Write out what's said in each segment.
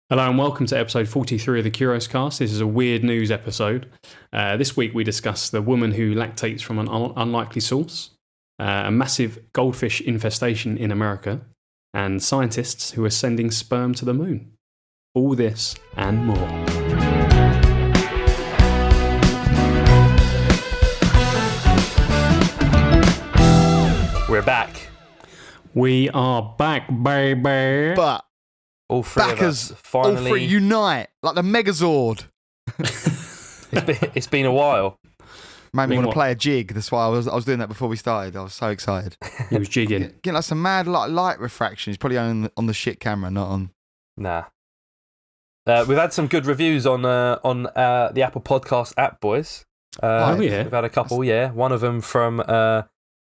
Hello and welcome to episode 43 of the Curios Cast. This is a weird news episode. This week we discuss the woman who lactates from an unlikely source, a massive goldfish infestation in America, and scientists who are sending sperm to the moon. All this and more. We're back. We are back, baby. But all three backers, of us finally. all three unite like the Megazord. It's been a while. Made me Mean want to what? play a jig. That's why I was doing that before we started. I was so excited. He was jigging. Getting like some mad light refraction. It's probably on the shit camera, not on. Nah. We've had some good reviews on the Apple Podcast app, boys. Oh, yeah. We've had a couple, yeah. One of them from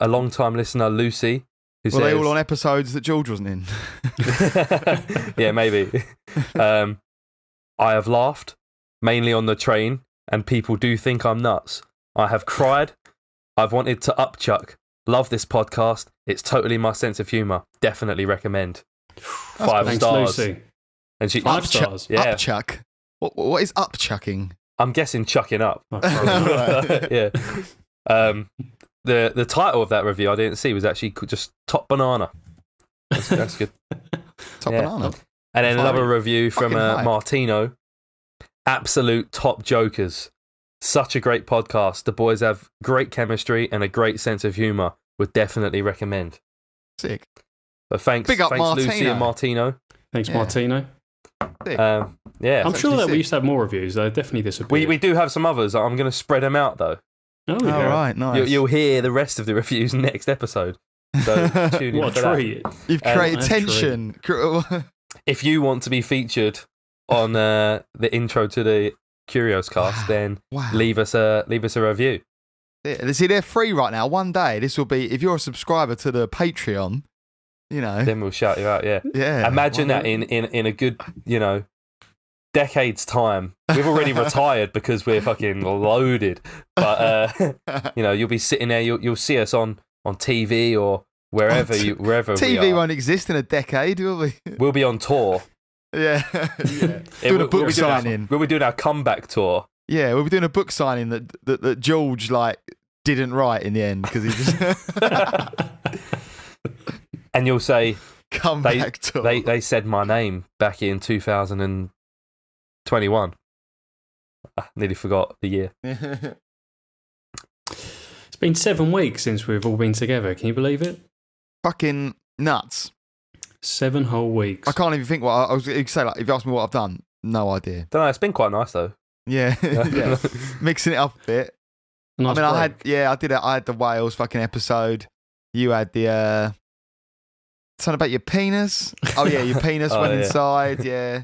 a long-time listener, Lucy. Who Were they says, all on episodes that George wasn't in? Yeah, maybe. I have laughed, mainly on the train, and people do think I'm nuts. I have cried. I've wanted to upchuck. Love this podcast. It's totally my sense of humour. Definitely recommend. 5 Thanks, stars. Lucy. And she, 5 stars. Yeah. Upchuck. What is upchucking? I'm guessing chucking up. Oh, Yeah. The title of that review I didn't see was actually just Top Banana. That's good. Top Yeah. banana. And then another Fine. review from Fucking hype. Martino. Absolute top jokers. Such a great podcast. The boys have great chemistry and a great sense of humour. Would definitely recommend. Sick. But thanks, Big up Lucy Martino. and Martino. Thanks, Yeah. Martino. Sick. Yeah. I'm sure that sick. we used to have more reviews. They definitely disappeared. We do have some others. I'm going to spread them out though. Oh, All yeah. right, nice. You'll hear the rest of the reviews next episode. So tune in What for a that. treat. You've created Actually. tension. If you want to be featured on the intro to the Curios Cast, then Wow. leave us a review. Yeah, see, they're free right now. One day, this will be, if you're a subscriber to the Patreon, you know. Then we'll shout you out. Yeah. Yeah. Imagine that in a good, decades time. We've already retired because we're fucking loaded. But you'll be sitting there. You'll see us on TV or wherever wherever TV we are. won't exist in a decade, will we? We'll be on tour. Yeah. Doing a book we'll be doing signing. We'll be doing our comeback tour. Yeah, we'll be doing a book signing that George didn't write in the end because he just And you'll say comeback tour. they said my name back in 2021. I nearly forgot the year. It's been 7 weeks since we've all been together. Can you believe it? Fucking nuts. 7 whole weeks. I can't even think what I was going to say. If you ask me what I've done, no idea. Don't know. It's been quite nice though. Yeah, yeah. Mixing it up a bit. Nice I break. I had the Wales fucking episode. You had the something about your penis. Oh yeah, your penis Oh, went yeah. inside. Yeah,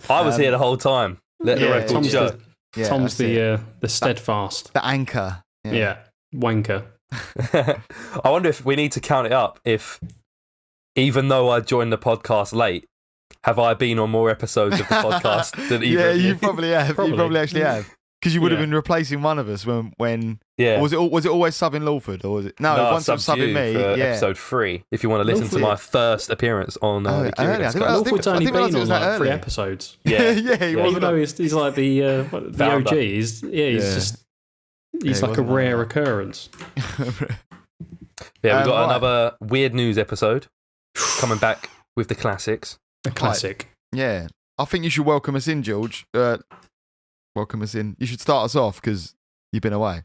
I was here the whole time. Let the yeah, record Tom's show. yeah. Tom's that's it. the steadfast. The anchor. Yeah. Wanker. I wonder if we need to count it up. If even though I joined the podcast late, have I been on more episodes of the podcast than either Yeah, of you probably have. Probably. You probably actually have. Because you would have Yeah. been replacing one of us when Yeah. or was it always subbing Lawford or was it once it was subbed subbing you me for yeah. episode 3. If you want to listen to Lawford. my first appearance on the early. Curious I think Cast. I Lawford's only didn't realise been it was on that 3 early. episodes. Yeah, yeah, he was. Even though he's like the Founder. OG, he's Yeah. just he's he like a wasn't rare like occurrence. Yeah, we've got right. another weird news episode coming back with the classics. A classic. Yeah, I think you should welcome us in, George. Welcome us in. You should start us off because you've been away.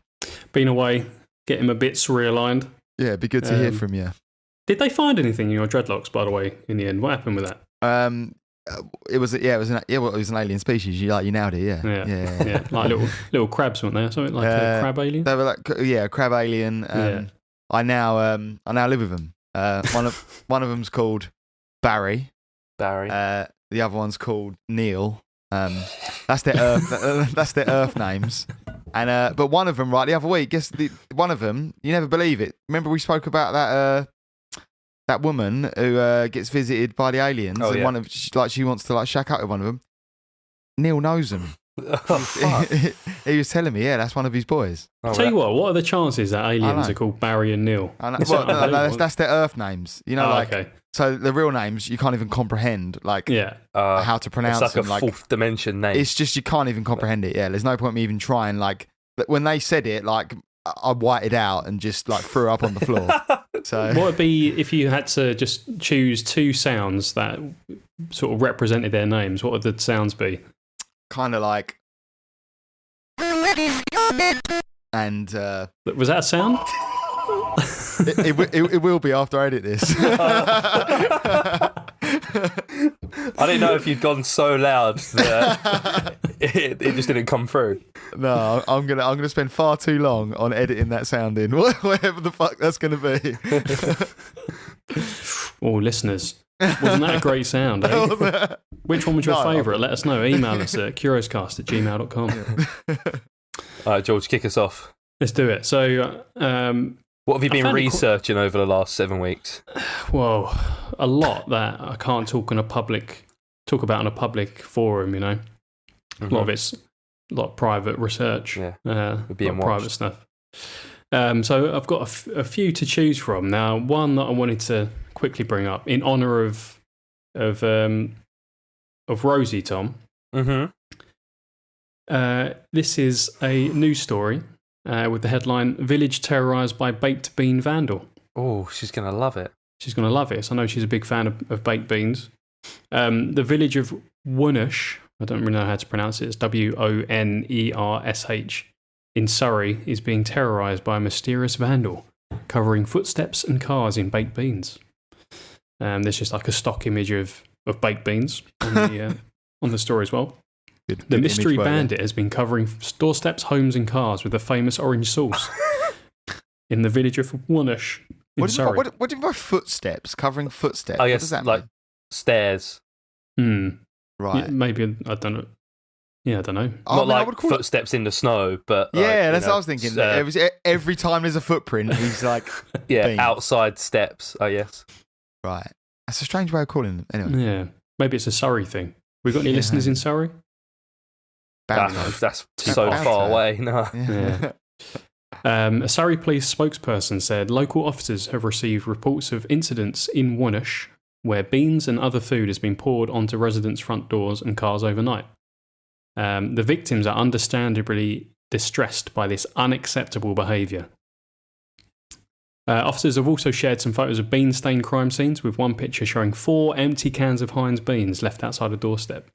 Been away, getting my bits realigned. Yeah, it'd be good to hear Um, from you. Did they find anything in your dreadlocks, by the way, in the end? What happened with that? It was an alien species. You nailed it. Yeah, Yeah, like little crabs, weren't they? Something like a crab alien. They were like a crab alien. Yeah. I now live with them. One of them's called Barry. Barry. The other one's called Neil. That's their Earth names. And but one of them, right, the other week, one of them, you never believe it. Remember we spoke about that woman who gets visited by the aliens, Oh, and yeah. she wants to shack up with one of them. Neil knows them. Oh, fuck. He was telling me, yeah, that's one of his boys. Oh, Tell you well, what are the chances that aliens know. are called Barry and Neil? And It's well, no, unbelievable. that's their Earth names. You know, Oh, like okay. So the real names you can't even comprehend, like Yeah. how to pronounce It's like them. a fourth dimension name. It's just you can't even comprehend it. Yeah, there's no point me even trying. Like when they said it, like I whited out and just like threw up on the floor. So What would be if you had to just choose two sounds that sort of represented their names? What would the sounds be? kind of like, and Was that a sound? it will be after I edit this. I didn't know if you'd gone so loud that it just didn't come through. No, I'm gonna spend far too long on editing that sound in, whatever the fuck that's gonna be. Oh, listeners, wasn't that a great sound? Eh? Which one was your favourite? Let us know. Email us at curioscast@gmail.com. All right, George, kick us off. Let's do it. So, What have you I been found it researching over the last 7 weeks? well, a lot that I can't talk about on a public forum. You know, a lot of it's a lot of private research. Yeah, a being lot of private watched. stuff. So I've got a few to choose from. Now, one that I wanted to quickly bring up in honour of Rosie, Tom. Mm-hmm. This is a news story with the headline "Village Terrorised by Baked Bean Vandal." Oh, she's going to love it. She's going to love it. So I know she's a big fan of baked beans. The village of Wonersh, I don't really know how to pronounce it, it's Wonersh, in Surrey, is being terrorised by a mysterious vandal covering footsteps and cars in baked beans. There's just like a stock image of baked beans on the story as well. The mystery bandit has been covering doorsteps, homes and cars with the famous orange sauce in the village of Wonersh in Surrey. What do you mean by footsteps? Covering footsteps? I What guess does that like mean? stairs. Right. Right. Maybe, I don't know. Yeah, I don't know. Not I like would call it- footsteps in the snow, but like, Yeah, you that's know, what I was thinking. Every time there's a footprint, he's like, yeah, beans. outside steps, I guess. right. That's a strange way of calling them. Anyway, Yeah. Maybe it's a Surrey thing. We got any listeners in Surrey? That's Too so bad, far sir. away. No. Yeah. A Surrey police spokesperson said local officers have received reports of incidents in Wonersh where beans and other food has been poured onto residents' front doors and cars overnight. The victims are understandably distressed by this unacceptable behaviour. Officers have also shared some photos of bean-stained crime scenes, with one picture showing 4 empty cans of Heinz beans left outside a doorstep.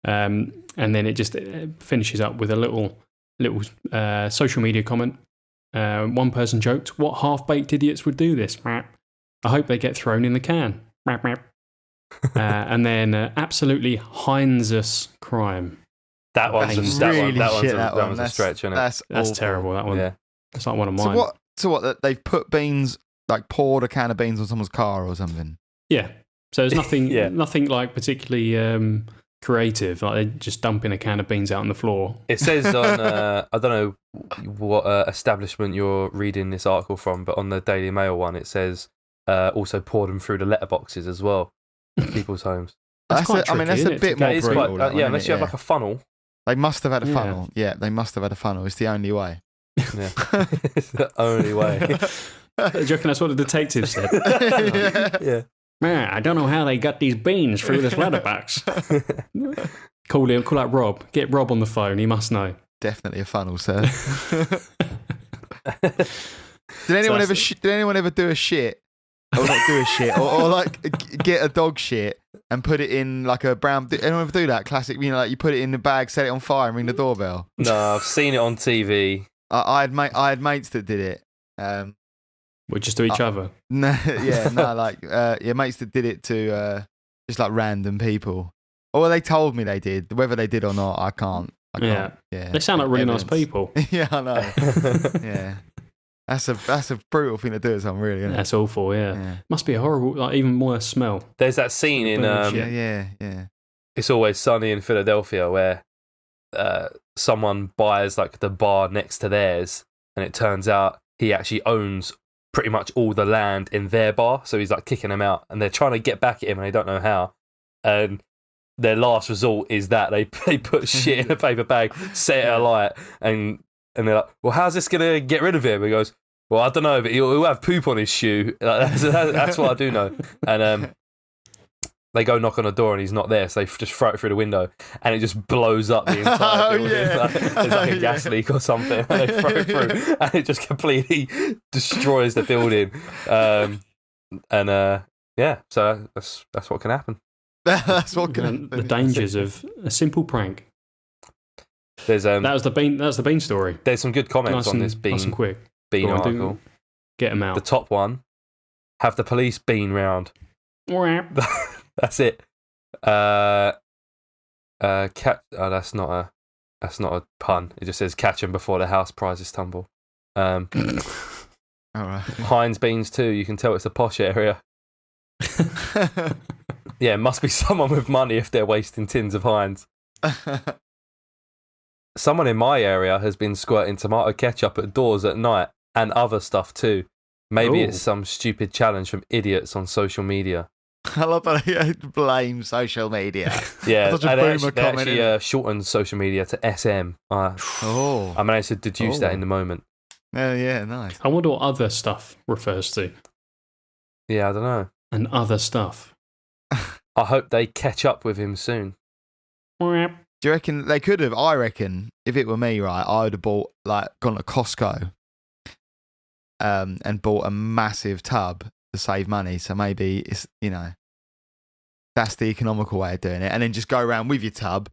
And then it just finishes up with a little social media comment. One person joked, "What half-baked idiots would do this? I hope they get thrown in the can." And then absolutely Heinzus crime. That one's really that shit, one's a stretch, isn't it? That's awful. Terrible, that one. Yeah. It's like one of mine. So what? They've put beans, like poured a can of beans on someone's car or something. Yeah. So there's nothing, Yeah. nothing like particularly creative. Like they're just dumping a can of beans out on the floor. It says on, I don't know what establishment you're reading this article from, but on the Daily Mail one, it says also poured them through the letterboxes as well, in people's homes. That's quite I mean, that's tricky, a isn't bit it, more That is brutal. quite, that one, unless isn't you it? have like a funnel. They must have had a Yeah. funnel. Yeah, they must have had a funnel. It's the only way. Yeah. It's the only way. Do you reckon that's what the detective said? Yeah. Man, I don't know how they got these beans through this letterbox. Call out Rob. Get Rob on the phone. He must know. Definitely a funnel, sir. Did anyone ever do a shit? Or not do a shit, or like get a dog shit and put it in like a brown. Did anyone ever do that? Classic, like you put it in the bag, set it on fire, and ring the doorbell. No, I've seen it on TV. I had mates that did it. We're just to each other. No, mates that did it to just like random people. Or they told me they did. Whether they did or not, I can't. Yeah. They sound like really nice people. Yeah, I know. Yeah. That's a brutal thing to do to someone, really, isn't it? That's awful, yeah. Must be a horrible, like even worse smell. There's that scene in Yeah. It's Always Sunny in Philadelphia where someone buys like the bar next to theirs, and it turns out he actually owns pretty much all the land in their bar, so he's like kicking them out, and they're trying to get back at him and they don't know how, and their last resort is that they put shit in a paper bag, set it alight, and they're like, well, how's this gonna get rid of him? He goes, Well, I don't know, but he'll have poop on his shoe. That's what I do know. And they go knock on the door and he's not there, so they just throw it through the window and it just blows up the entire building. There's like a gas leak or something. And they throw it through and it just completely destroys the building. So that's what can happen. That's what can happen. The dangers of a simple prank. There's that was the bean story. There's some good comments on this nice and quick. bean article. Get them out. The top one: have the police been round. That's it. That's not a pun. It just says catch them before the house prizes tumble. All right. Heinz beans too. You can tell it's a posh area. Yeah, it must be someone with money if they're wasting tins of Heinz. Someone in my area has been squirting tomato ketchup at doors at night and other stuff too. Maybe it's some stupid challenge from idiots on social media. I love that he blames social media. Yeah, such a boomer they actually shortened social media to SM. I managed to deduce that in the moment. Oh, yeah, nice. I wonder what other stuff refers to. Yeah, I don't know. And other stuff. I hope they catch up with him soon. Do you reckon they could have? I reckon if it were me, right, I would have gone to Costco and bought a massive tub to save money. So maybe it's, that's the economical way of doing it. And then just go around with your tub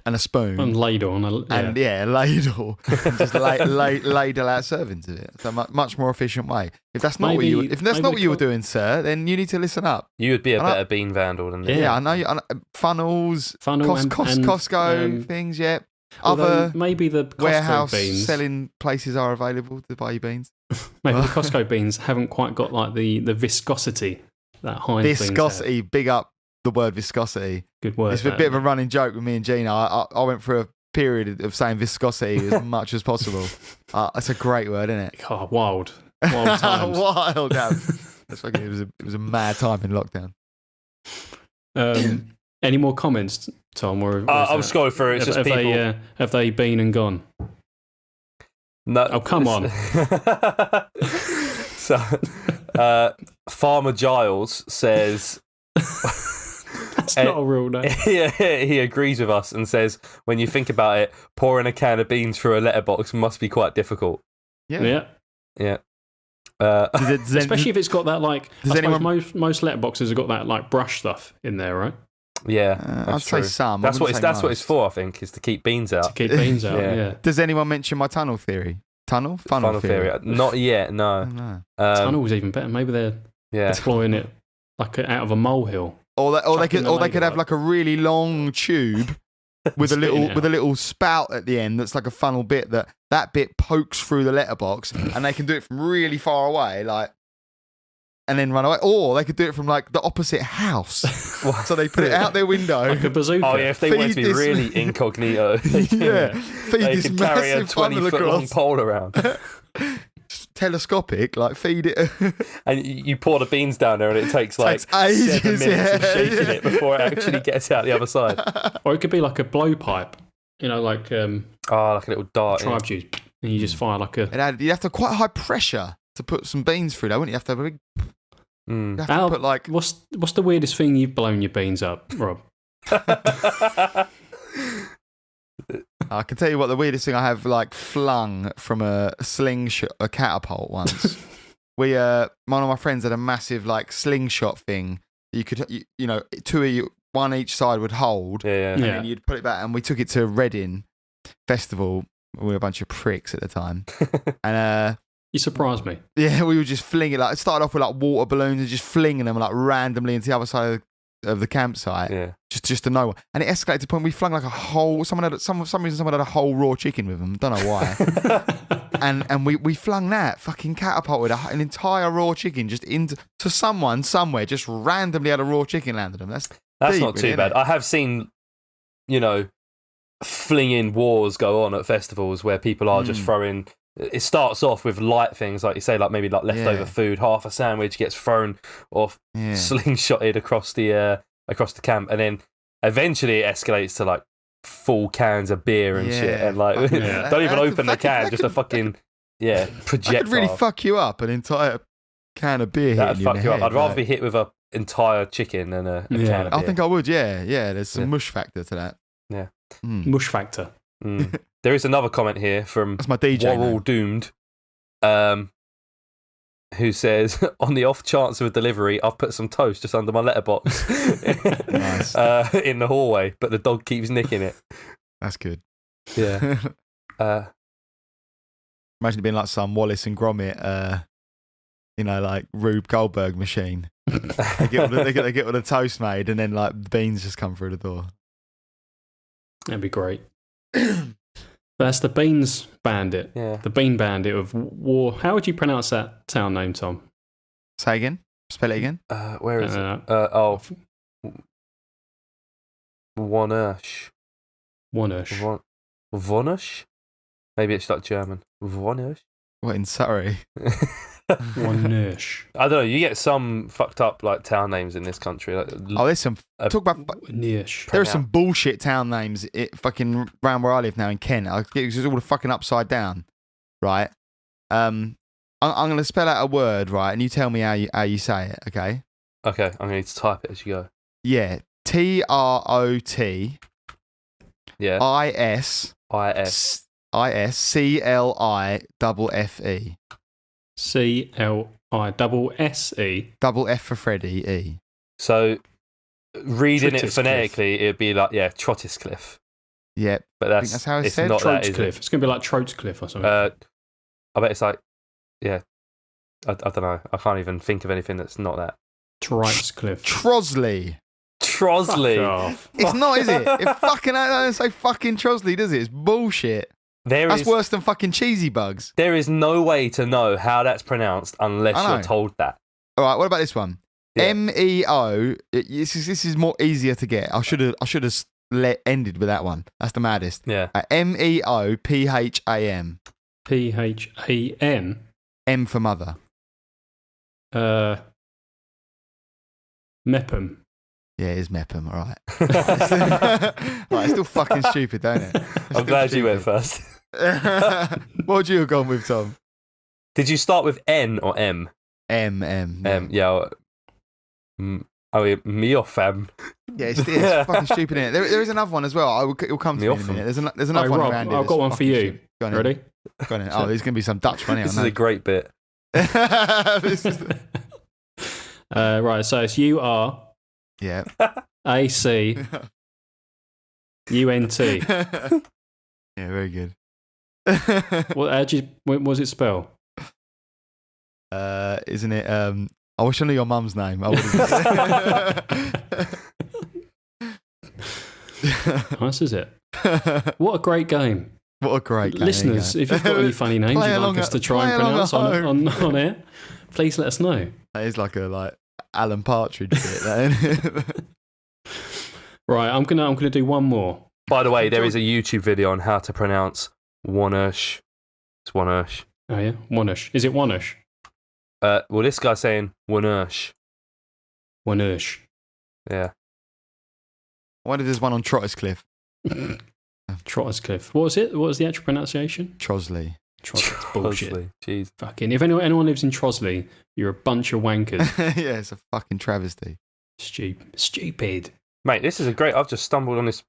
and a spoon. And ladle. A ladle. And just ladle out servings of it. So much more efficient way. If that's not what you were doing, sir, then you need to listen up. You would be a better bean vandal than me. Yeah, I know. Funnels, Costco things, yeah. Other maybe the Costco warehouse beans selling places are available to buy your beans. Maybe the Costco beans haven't quite got like the viscosity that Heinz beans have. Viscosity, big up the word viscosity. Good word. It's a bit of a running joke with me and Gina. I went through a period of saying viscosity as much as possible. It's a great word, isn't it? Oh, wild times. Wild. That's fucking. It was a mad time in lockdown. Any more comments, Tom? Or I'm scrolling through. It's just people. Have they been and gone? No. Oh, come on. So, Farmer Giles says... That's not a real name. Yeah, he agrees with us and says, when you think about it, pouring a can of beans through a letterbox must be quite difficult. Yeah. Especially if it's got that, like... most letterboxes have got that, like, brush stuff in there, right? Yeah, I'd say some. That's what it's for, I think, is to keep beans out. Yeah. Does anyone mention my tunnel theory? Funnel theory? Not yet, no. Tunnel's even better. Maybe they're exploring it like out of a molehill. Or they could have like a really long tube with a little spout at the end that's like a funnel bit that bit pokes through the letterbox, and they can do it from really far away, like, and then run away. Or they could do it from like the opposite house. So they put it out their window. Like a bazooka. Oh yeah, if they want to be really incognito. Feed they this can carry a massive funnel 20-foot long pole around. Telescopic, like feed it. And you pour the beans down there and it takes like ages, 7 minutes of shaking it before it actually gets out the other side. Or it could be like a blowpipe, like... like a little dart. Tribe juice. And you just fire like a... You have to quite high pressure to put some beans through there, wouldn't you? You have to have a big... You have to put like... What's the weirdest thing you've blown your beans up, Rob? I can tell you what the weirdest thing I have like flung from a slingshot, a catapult once. One of my friends had a massive like slingshot thing. You could, two of you, one each side would hold, and then you'd put it back. And we took it to Reading Festival. We were a bunch of pricks at the time, and you surprised me. Yeah, we were just flinging it. It started off with like water balloons and just flinging them like randomly into the other side of the campsite. Yeah, just to nowhere. And it escalated to the point we flung like a whole. For some reason, someone had a whole raw chicken with them. Don't know why. and we flung that, fucking catapulted an entire raw chicken just into someone somewhere. Just randomly had a raw chicken landed them. That's deep, not too bad. I have seen, flinging wars go on at festivals where people are just throwing. It starts off with light things, like you say, like maybe like leftover food. Half a sandwich gets thrown off, slingshotted across the camp, and then eventually it escalates to like full cans of beer and shit, and like don't even open the can, just a fucking projectile. I could really fuck you up an entire can of beer. That'd fuck you up. head, I'd rather be hit with an entire chicken than a can of beer. I think I would. Yeah. There's some mush factor to that. Yeah, mush factor. There is another comment here from That's my DJ. We're All Doomed, who says, on the off chance of a delivery, I've put some toast just under my letterbox Nice. in the hallway, but the dog keeps nicking it. That's good. Yeah. Imagine it being like some Wallace and Gromit, like Rube Goldberg machine. They get all the toast made, and then like the beans just come through the door. That'd be great. That's the Beans Bandit. Yeah. The Bean Bandit of War. How would you pronounce that town name, Tom? Say again. Spell it again. Where is it? Wonersh. Wonersh? Maybe it's like German. Wonersh? What, in Surrey? Wonersh. I don't know. You get some fucked up like town names in this country. Like, There's some. Talk about. Wonersh. There are some bullshit town names. Fucking around where I live now in Kent. It's all the fucking upside down, right? I'm going to spell out a word, right, and you tell me how you say it, okay? Okay, I'm going to need to type it as you go. Yeah, TROT. Yeah. ISCLIFFE. CLISSE. Double F for Freddy, E. So, reading it Trottiscliffe. phonetically, it'd be like, Trottiscliffe. Yep. But I think that's how it's said. not that, is Troatscliffe. it? It's going to be like Troatscliffe or something. I bet it's like, I don't know. I can't even think of anything that's not that. Troatscliffe. Trosley. Trosley. Fuck off. It's not, is it? It fucking don't say fucking Trosley, does it? It's bullshit. That's worse than fucking cheesy bugs. There is no way to know how that's pronounced unless you're told that. All right, what about this one? Yeah. MEO. This is more easier to get. I should have ended with that one. That's the maddest. Yeah. MEOPHAM. PHAN. M for mother. Mepham. Yeah, it is Mepham, all right. Right, it's still fucking stupid, don't it? I'm glad you went first. What would you have gone with, Tom? Did you start with N or M? M. Yeah. Me or fam? Yeah, it's fucking stupid, isn't it? There is another one as well. It'll come to me in a minute. There's another one Rob, around here. I've got one for you. Go on Ready? Go on in. Oh, there's going to be some Dutch money on This that. is a great bit. This is right, so it's UR yeah. AC UNT. Yeah, very good. What was it spell? Isn't it? I wish I knew your mum's name. I would have. Nice, is it? What a great game. What a great game. Listeners, if you've got any funny names you'd like us to try and pronounce on air, please let us know. That is like Alan Partridge bit. That. Right, I'm gonna do one more. By the way, there is a YouTube video on how to pronounce Wonersh. It's Wonersh. Oh yeah, Wonersh. Is it Wonersh? Well, this guy's saying Wonersh. Wonersh. Yeah. I wonder if there's one on Trottiscliffe. Trottiscliffe. What was it? What was the actual pronunciation? Trosley. Trosley. Bullshit. Trosley. Jeez. Fucking. If anyone lives in Trosley, you're a bunch of wankers. Yeah, it's a fucking travesty. Stupid. Mate, this is a great. I've just stumbled on this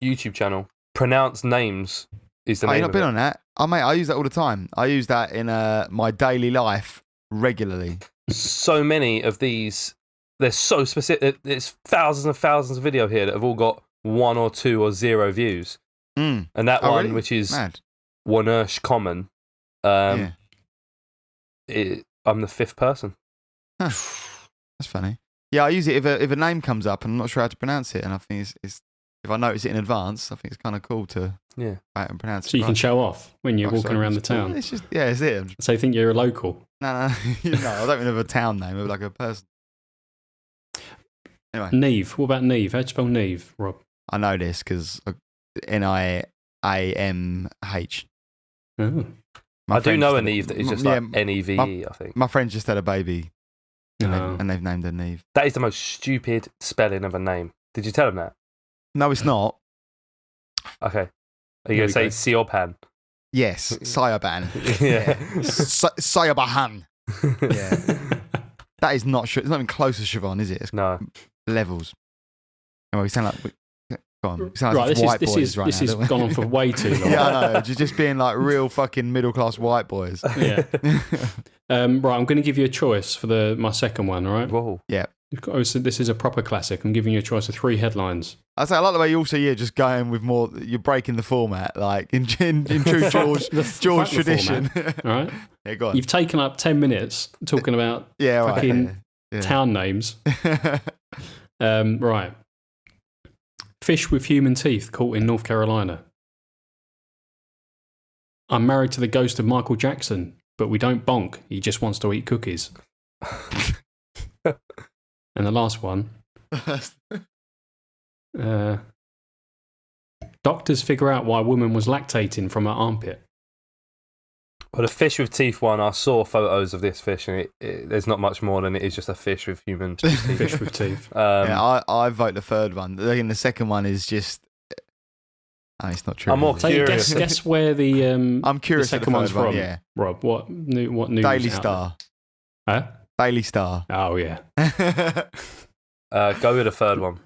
YouTube channel. Pronounce names is the name. You've not of been it. on that? Oh, mate, I use that all the time. I use that in my daily life regularly. So many of these. They're so specific. There's thousands and thousands of video here that have all got 1 or 2 or 0 views. Mm. And that one, really? which is Mad. Wonersh Common, Yeah. I'm the 5th person. Huh. That's funny. Yeah, I use it if a name comes up and I'm not sure how to pronounce it, and I think it's if I notice it in advance, I think it's kind of cool to write and pronounce it. So you can show off when you're walking around the town. It's just it's it. So you think you're a local. No, no, I don't mean of a town name, of like a person. Anyway, Neve. What about Neve? How'd you spell Neve, Rob? I know this because NIAMH. Oh. I do know a Neve that is just like NEVE, I think. My friend just had a baby, Oh. and they've named her Neve. That is the most stupid spelling of a name. Did you tell him that? No, it's not. Okay. Are you going to say Siopan? Yes, Sayaban. Yeah. Sayabahan. Yeah. That is not. It's not even close to Siobhan, is it? It's No. levels. Oh, we sound like. Go on. We sound like Right, white this boys right this now. has don't we? gone on for way too long. Yeah, I know. Just being like real fucking middle class white boys. Yeah. Right, I'm going to give you a choice for my second one. All right. Whoa. Yeah. Oh, so this is a proper classic. I'm giving you a choice of 3 headlines. I say I like the way you also just going with more. You're breaking the format, like in true George Fuck the tradition. All right. Yeah, go on. You've taken up 10 minutes talking about Yeah, right. fucking Yeah. town names. Right. Fish with human teeth caught in North Carolina. I'm married to the ghost of Michael Jackson, but we don't bonk. He just wants to eat cookies. And the last one. Doctors figure out why a woman was lactating from her armpit. Well, the fish with teeth one, I saw photos of this fish, and there's not much more than it is just a fish with human teeth. Fish with teeth. Yeah, I vote the third one. And the second one is just. Oh, it's not true. I'm more is it? curious. Guess where the I'm curious. the at second the one's third one, from. Yeah. Rob, what news? Daily outlet? Star. Huh? Daily Star. Oh yeah. Go with the third one.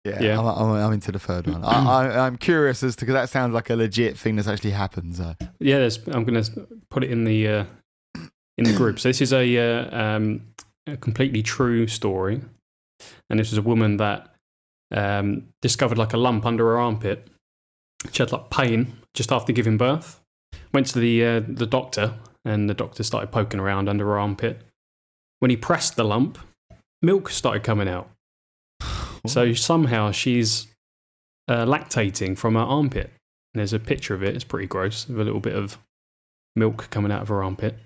Yeah. I'm into the third one. I'm curious as to because that sounds like a legit thing that's actually happened. So. Yeah, I'm going to put it in the group. So this is a completely true story, and this was a woman that discovered like a lump under her armpit. She had like pain just after giving birth. Went to the doctor, and the doctor started poking around under her armpit. When he pressed the lump, milk started coming out. So somehow she's lactating from her armpit. And there's a picture of it. It's pretty gross, with a little bit of milk coming out of her armpit.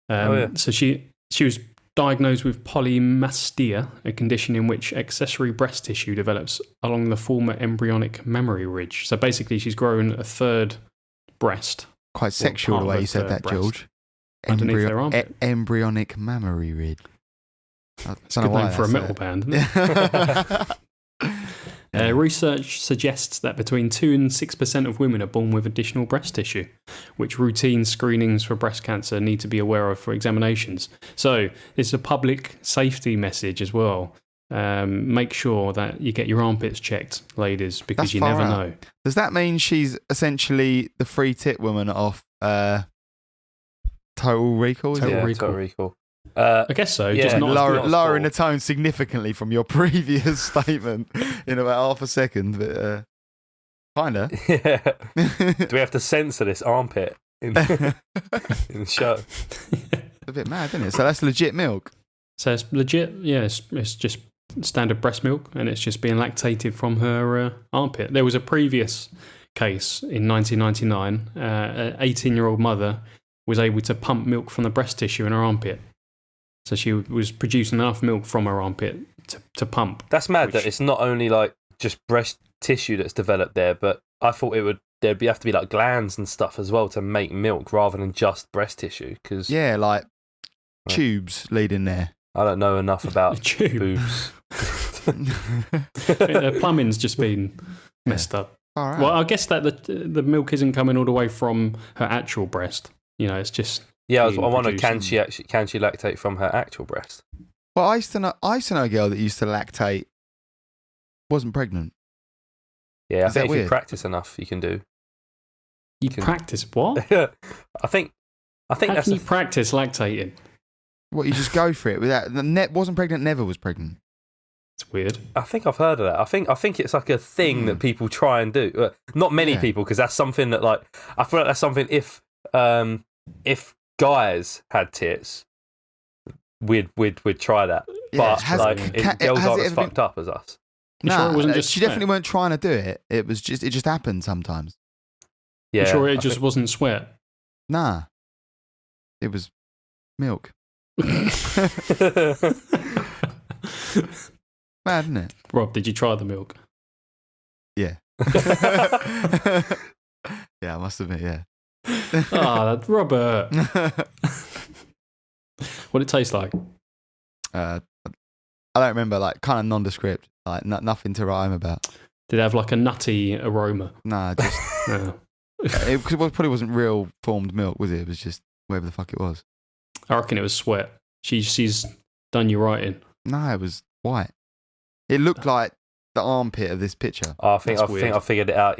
So she was diagnosed with polymastia, a condition in which accessory breast tissue develops along the former embryonic mammary ridge. So basically, she's grown a third breast. Quite sexual the way you said that, breast. George. Underneath their armpit. Embryonic mammary ridge. It's a good name for a metal band, isn't it? Research suggests that between 2 and 6% of women are born with additional breast tissue, which routine screenings for breast cancer need to be aware of for examinations. So it's a public safety message as well. Make sure that you get your armpits checked, ladies, because That's you far never out. know. Does that mean she's essentially the free tit woman off Total Recall? Is Total it? Recall. Total Recall. I guess so. Yeah. Just not as Lowering the tone significantly from your previous statement in about half a second, but kinda. Yeah. Do we have to censor this armpit in the show? A bit mad, isn't it? So that's legit milk. So it's legit, yeah, it's just standard breast milk, and it's just being lactated from her armpit. There was a previous case in 1999. An 18-year-old mother was able to pump milk from the breast tissue in her armpit. So she was producing enough milk from her armpit to pump. That's mad that it's not only like just breast tissue that's developed there, but I thought there'd have to be like glands and stuff as well to make milk rather than just breast tissue. Cause Yeah, like tubes leading there. I don't know enough about Tube. boobs. Her plumbing's just been messed up. All right. Well, I guess that the milk isn't coming all the way from her actual breast. You know, it's just Yeah, I being wonder, produced. can she lactate from her actual breast? Well, I used to know a girl that used to lactate, wasn't pregnant. Yeah, I Is that think if you weird? practice enough, you can do. You can- practice what? I think How that's can you practice lactating? What, you just go for it without the wasn't pregnant, never was pregnant. It's weird. I think I've heard of that. I think it's like a thing that people try and do. Not many Yeah. people, because that's something that like I feel like that's something if guys had tits, we'd try that. Yeah, But like girls has aren't it as ever been- fucked up as us. You sure it wasn't just she sweat? definitely weren't trying to do it. It just happened sometimes. Yeah, You sure it I just think- wasn't sweat? Nah, it was milk. Mad, isn't it? Rob, did you try the milk? Yeah. Yeah, I must admit, yeah. Robert. What it tastes like? I don't remember, like kind of nondescript, like nothing to write home about. Did it have like a nutty aroma? Nah, just No. Because it probably wasn't real formed milk, was it? It was just whatever the fuck it was. I reckon it was sweat. She's done you right in. No, it was white. It looked like the armpit of this picture. I think I figured it out.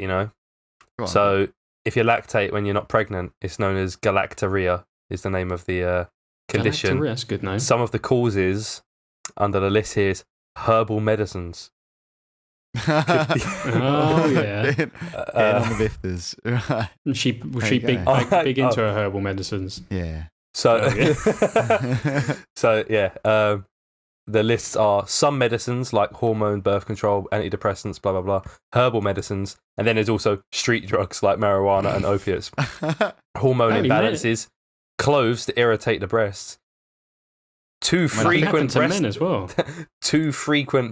So if you lactate when you're not pregnant, it's known as galactorrhea. Is the name of the condition. Galactorrhea, that's a good name. Some of the causes under the list here is herbal medicines. Oh yeah. Getting on the bifters. Right. Was she big into her herbal medicines? Yeah. So, the lists are some medicines like hormone, birth control, antidepressants, blah blah blah, herbal medicines, and then there's also street drugs like marijuana and opiates. Hormone imbalances, cloves to irritate the breasts, too frequent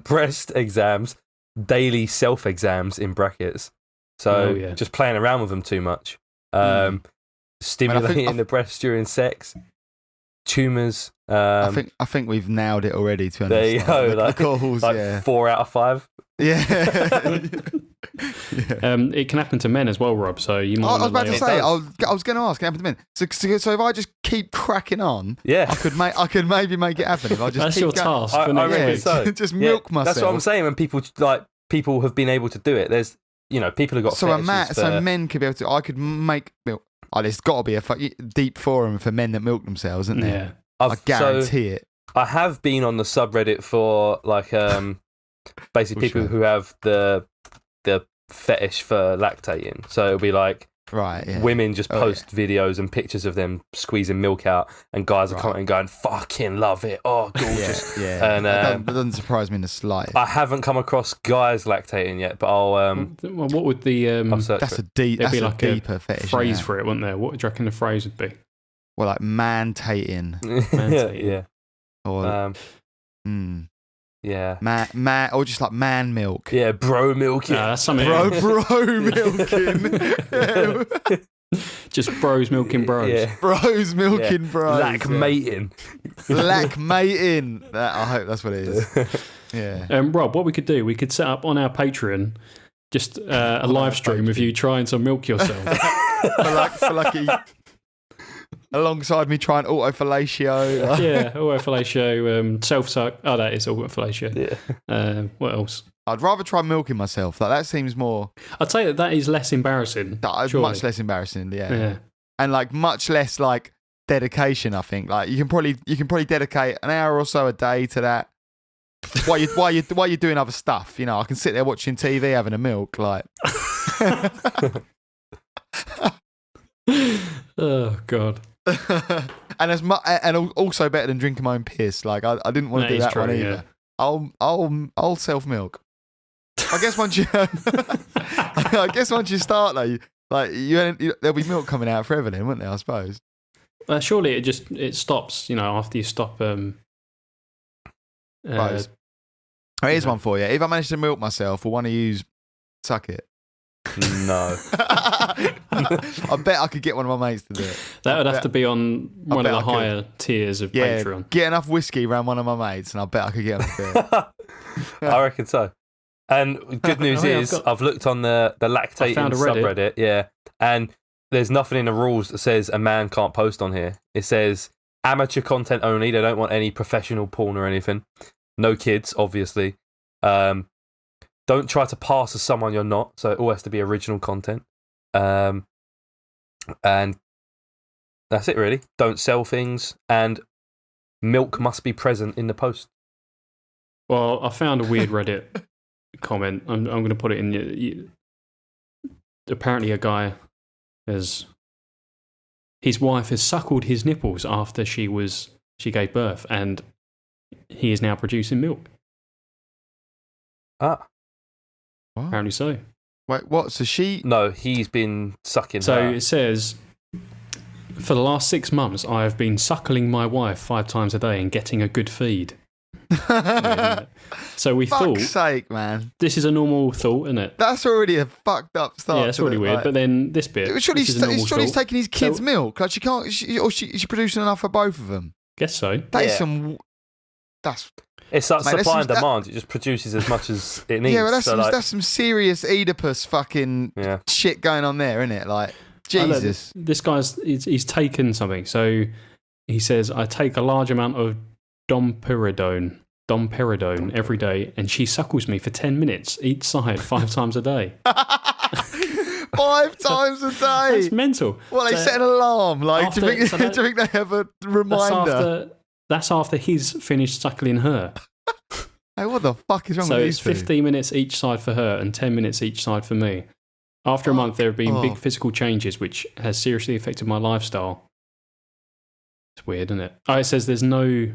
breast exams, daily self-exams in brackets. So just playing around with them too much. Stimulating the breast during sex, tumours. I think we've nailed it already. To there you go, like 4 out of 5. Yeah. It can happen to men as well, Rob. So you might. I was about to say. I was going to ask. Can it happen to men? So if I just keep cracking on, I could maybe make it happen. If I just that's keep your task. I reckon so. Just milk myself. That's what I'm saying. When people have been able to do it. There's people have got so men could be able to. I could make milk. Oh, there's got to be a deep forum for men that milk themselves, isn't there? Yeah, I guarantee it. I have been on the subreddit for basically people who have the fetish for lactating. So it'll be like women just post videos and pictures of them squeezing milk out, and guys are commenting going, "Fucking love it! Oh, gorgeous!" And that doesn't surprise me in the slightest. I haven't come across guys lactating yet, but I'll. Well, what would the that's a deeper fetish phrase for it, wouldn't there? What do you reckon the phrase would be? Well, like man-tating. Yeah. Or yeah, man, or just like man milk. Yeah, bro milking. No, that's something. Bro milking. Just bros milking bros. Yeah. Bros milking bros. Lack mating. Lack mating. I hope that's what it is. Yeah. Rob, what we could do, we could set up on our Patreon just a live stream of you trying to milk yourself. for lucky. Alongside me trying autofellatio. Yeah, autofellatio, self-suck. Oh, that is autofellatio. Yeah. What else? I'd rather try milking myself. Like that seems more. I'd say that is less embarrassing. Much less embarrassing. Yeah. And like much less like dedication. I think like you can probably dedicate an hour or so a day to that. While you're doing other stuff, I can sit there watching TV, having a milk. Like. Oh God. and also better than drinking my own piss. Like I didn't want to do that one either. Yeah. I'll self milk. I guess once you start though, there'll be milk coming out forever then, wouldn't there? I suppose. Surely it stops. After you stop. Here's one for you. If I manage to milk myself, will one of you suck it? No. I bet I could get one of my mates to do it. That would have to be on one of the higher tiers of Patreon. Get enough whiskey around one of my mates, and I bet I could get him to do it. I reckon so. And good news is, I've looked on the lactating subreddit, and there's nothing in the rules that says a man can't post on here. It says amateur content only. They don't want any professional porn or anything. No kids, obviously. Don't try to pass as someone you're not, so it all has to be original content. And that's it, really. Don't sell things, and milk must be present in the post. Well, I found a weird Reddit comment. I'm going to put it in. Apparently, a guy his wife has suckled his nipples after she gave birth, and he is now producing milk. Ah. What? Apparently so. Wait, what? So No, he's been sucking her. So it says, for the last 6 months, I have been suckling my wife 5 times a day and getting a good feed. So we thought... Fuck's sake, man. This is a normal thought, isn't it? That's already a fucked up start. Yeah, it's already weird. Like, but then this bit... Surely he's taking his kid's milk. Like, she's producing enough for both of them. Guess so. That is some... That's... It's like Mate, supply and demand. It just produces as much as it needs. Yeah, well, so that's some serious Oedipus fucking shit going on there, isn't it? Like, Jesus. This guy's he's taken something. So he says, I take a large amount of domperidone every day, and she suckles me for 10 minutes each side 5 times a day. 5 times a day. That's mental. Well, they set an alarm. Like, do you think they have a reminder? That's after he's finished suckling her. Hey, what the fuck is wrong So with it's these two? 15 minutes each side for her and 10 minutes each side for me. After a month, there have been big physical changes, which has seriously affected my lifestyle. It's weird, isn't it? Oh, it says there's no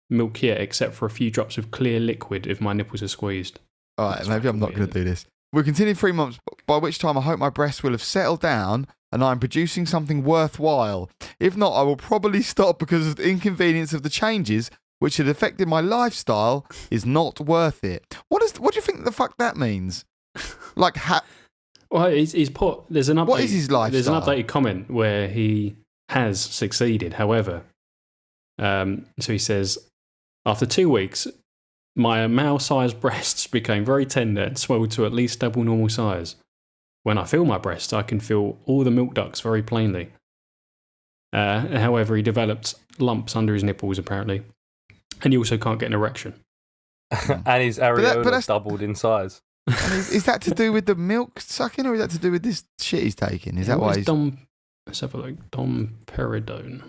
milk yet, except for a few drops of clear liquid if my nipples are squeezed. All right, That's maybe I'm not going to do this. We'll continue 3 months, by which time I hope my breasts will have settled down and I'm producing something worthwhile. If not, I will probably stop because of the inconvenience of the changes, which had affected my lifestyle, is not worth it. What do you think the fuck that means? Like, well, he's put. There's an update. What is his lifestyle? There's an updated comment where he has succeeded. However, so he says, after 2 weeks, my male-sized breasts became very tender and swelled to at least double normal size. When I feel my breasts, I can feel all the milk ducts very plainly. However, he developed lumps under his nipples, apparently. And he also can't get an erection. And his areola doubled in size. Is that to do with the milk sucking, or is that to do with this shit he's taking? Is that why he's... Let's have a look. Domperidone.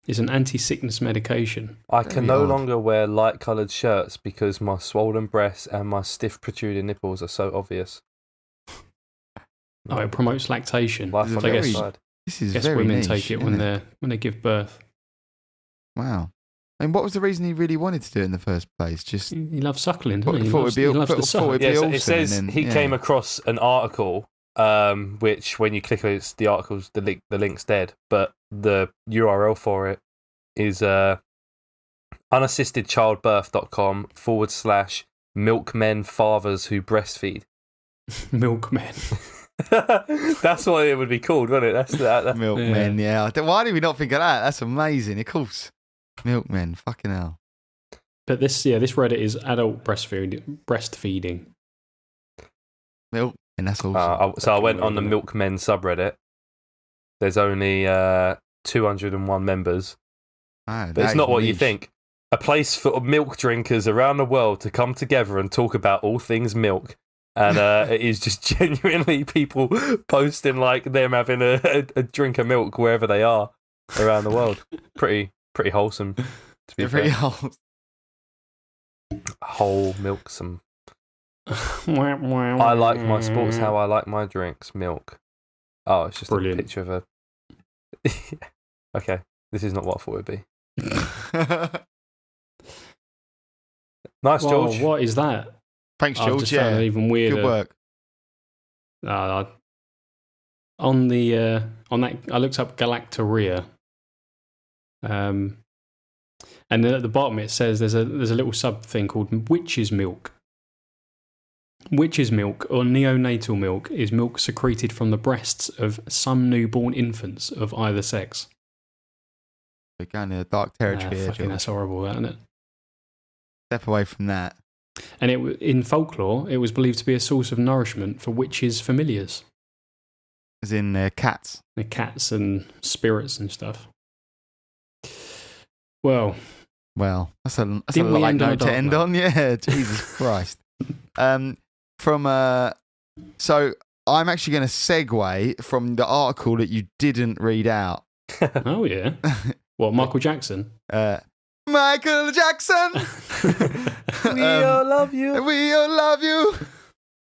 It's an anti-sickness medication. I can no longer wear light-coloured shirts because my swollen breasts and my stiff protruding nipples are so obvious. Oh, it promotes lactation. This is guess very women niche, take it when they give birth. Wow. And what was the reason he really wanted to do it in the first place? Just he loves suckling, doesn't he? It says he came across an article, which when you click on it, the article's the link's dead, but the URL for it is unassistedchildbirth.com/milkmen fathers who breastfeed. Milkmen. That's what it would be called, wouldn't it? That's milkmen. Yeah. Why did we not think of that? That's amazing. Of course. Milkmen, fucking hell. But this Reddit is adult breastfeeding. Milk, and that's awesome. So I went on the Milkmen subreddit. There's only 201 members. But it's not what you think. A place for milk drinkers around the world to come together and talk about all things milk. And it is just genuinely people posting like them having a drink of milk wherever they are around the world. Pretty wholesome, to be fair. Wholesome. Whole milksome. I like my sports how I like my drinks. Milk. Oh, it's just brilliant. A picture of a... Okay, this is not what I thought it would be. Nice, George. What is that? Thanks, George. I've just found it even weirder. Good work. On that, I looked up galactorrhea. And then at the bottom it says there's a little sub thing called witch's milk. Witch's milk, or neonatal milk, is milk secreted from the breasts of some newborn infants of either sex. We're going to dark territory here, George. That's horrible, isn't it? Step away from that. And in folklore, it was believed to be a source of nourishment for witches' familiars. As in cats. The cats and spirits and stuff. Well, that's a light note to end on. Yeah, Jesus Christ. So I'm actually going to segue from the article that you didn't read out. Oh yeah. What, Michael Jackson? Michael Jackson. We all love you. We all love you.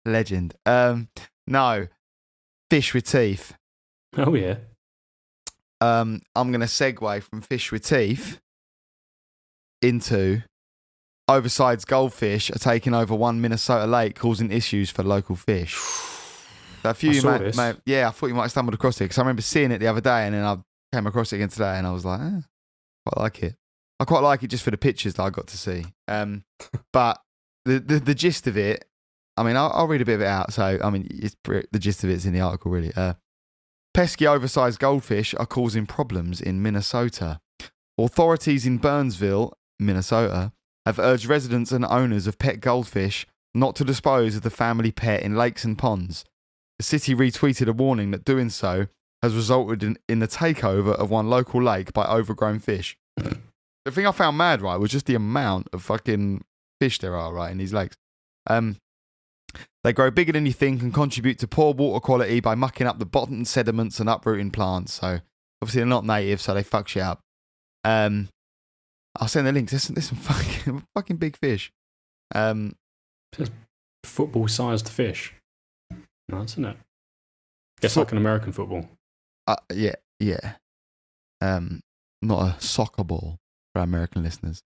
Legend. No, fish with teeth. Oh yeah. I'm going to segue from fish with teeth into oversized goldfish are taking over one Minnesota lake, causing issues for local fish. I thought you might have stumbled across it because I remember seeing it the other day, and then I came across it again today, and I was like, quite like it. I quite like it just for the pictures that I got to see. But the gist of it, I mean, I'll read a bit of it out. So, I mean, the gist of it's in the article, really. Pesky oversized goldfish are causing problems in Minnesota. Authorities in Burnsville, Minnesota, have urged residents and owners of pet goldfish not to dispose of the family pet in lakes and ponds. The city retweeted a warning that doing so has resulted in the takeover of one local lake by overgrown fish. The thing I found mad, right, was just the amount of fucking fish there are, right, in these lakes. They grow bigger than you think and contribute to poor water quality by mucking up the bottom sediments and uprooting plants. So, obviously, they're not native, so they fuck shit up. I'll send the links. There's some fucking big fish. Football-sized fish. Nice, isn't it? Guess like an American football. Yeah. Not a soccer ball for our American listeners.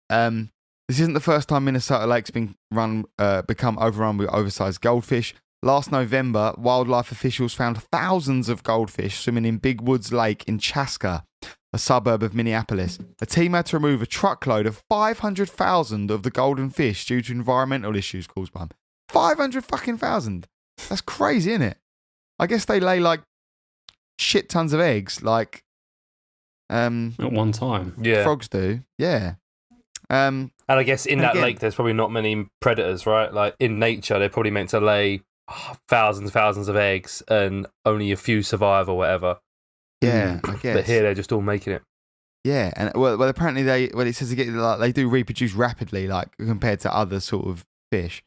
This isn't the first time Minnesota Lake's become overrun with oversized goldfish. Last November, wildlife officials found thousands of goldfish swimming in Big Woods Lake in Chaska, a suburb of Minneapolis. A team had to remove a truckload of 500,000 of the golden fish due to environmental issues caused by them. 500 fucking thousand. That's crazy, isn't it? I guess they lay like shit tons of eggs, like at one time. Yeah. Frogs do. Yeah. And I guess in that lake, there's probably not many predators, right? Like in nature, they're probably meant to lay thousands of eggs and only a few survive or whatever. Yeah, I guess. But here they're just all making it. Yeah, and well apparently it says they do reproduce rapidly, like compared to other sort of fish.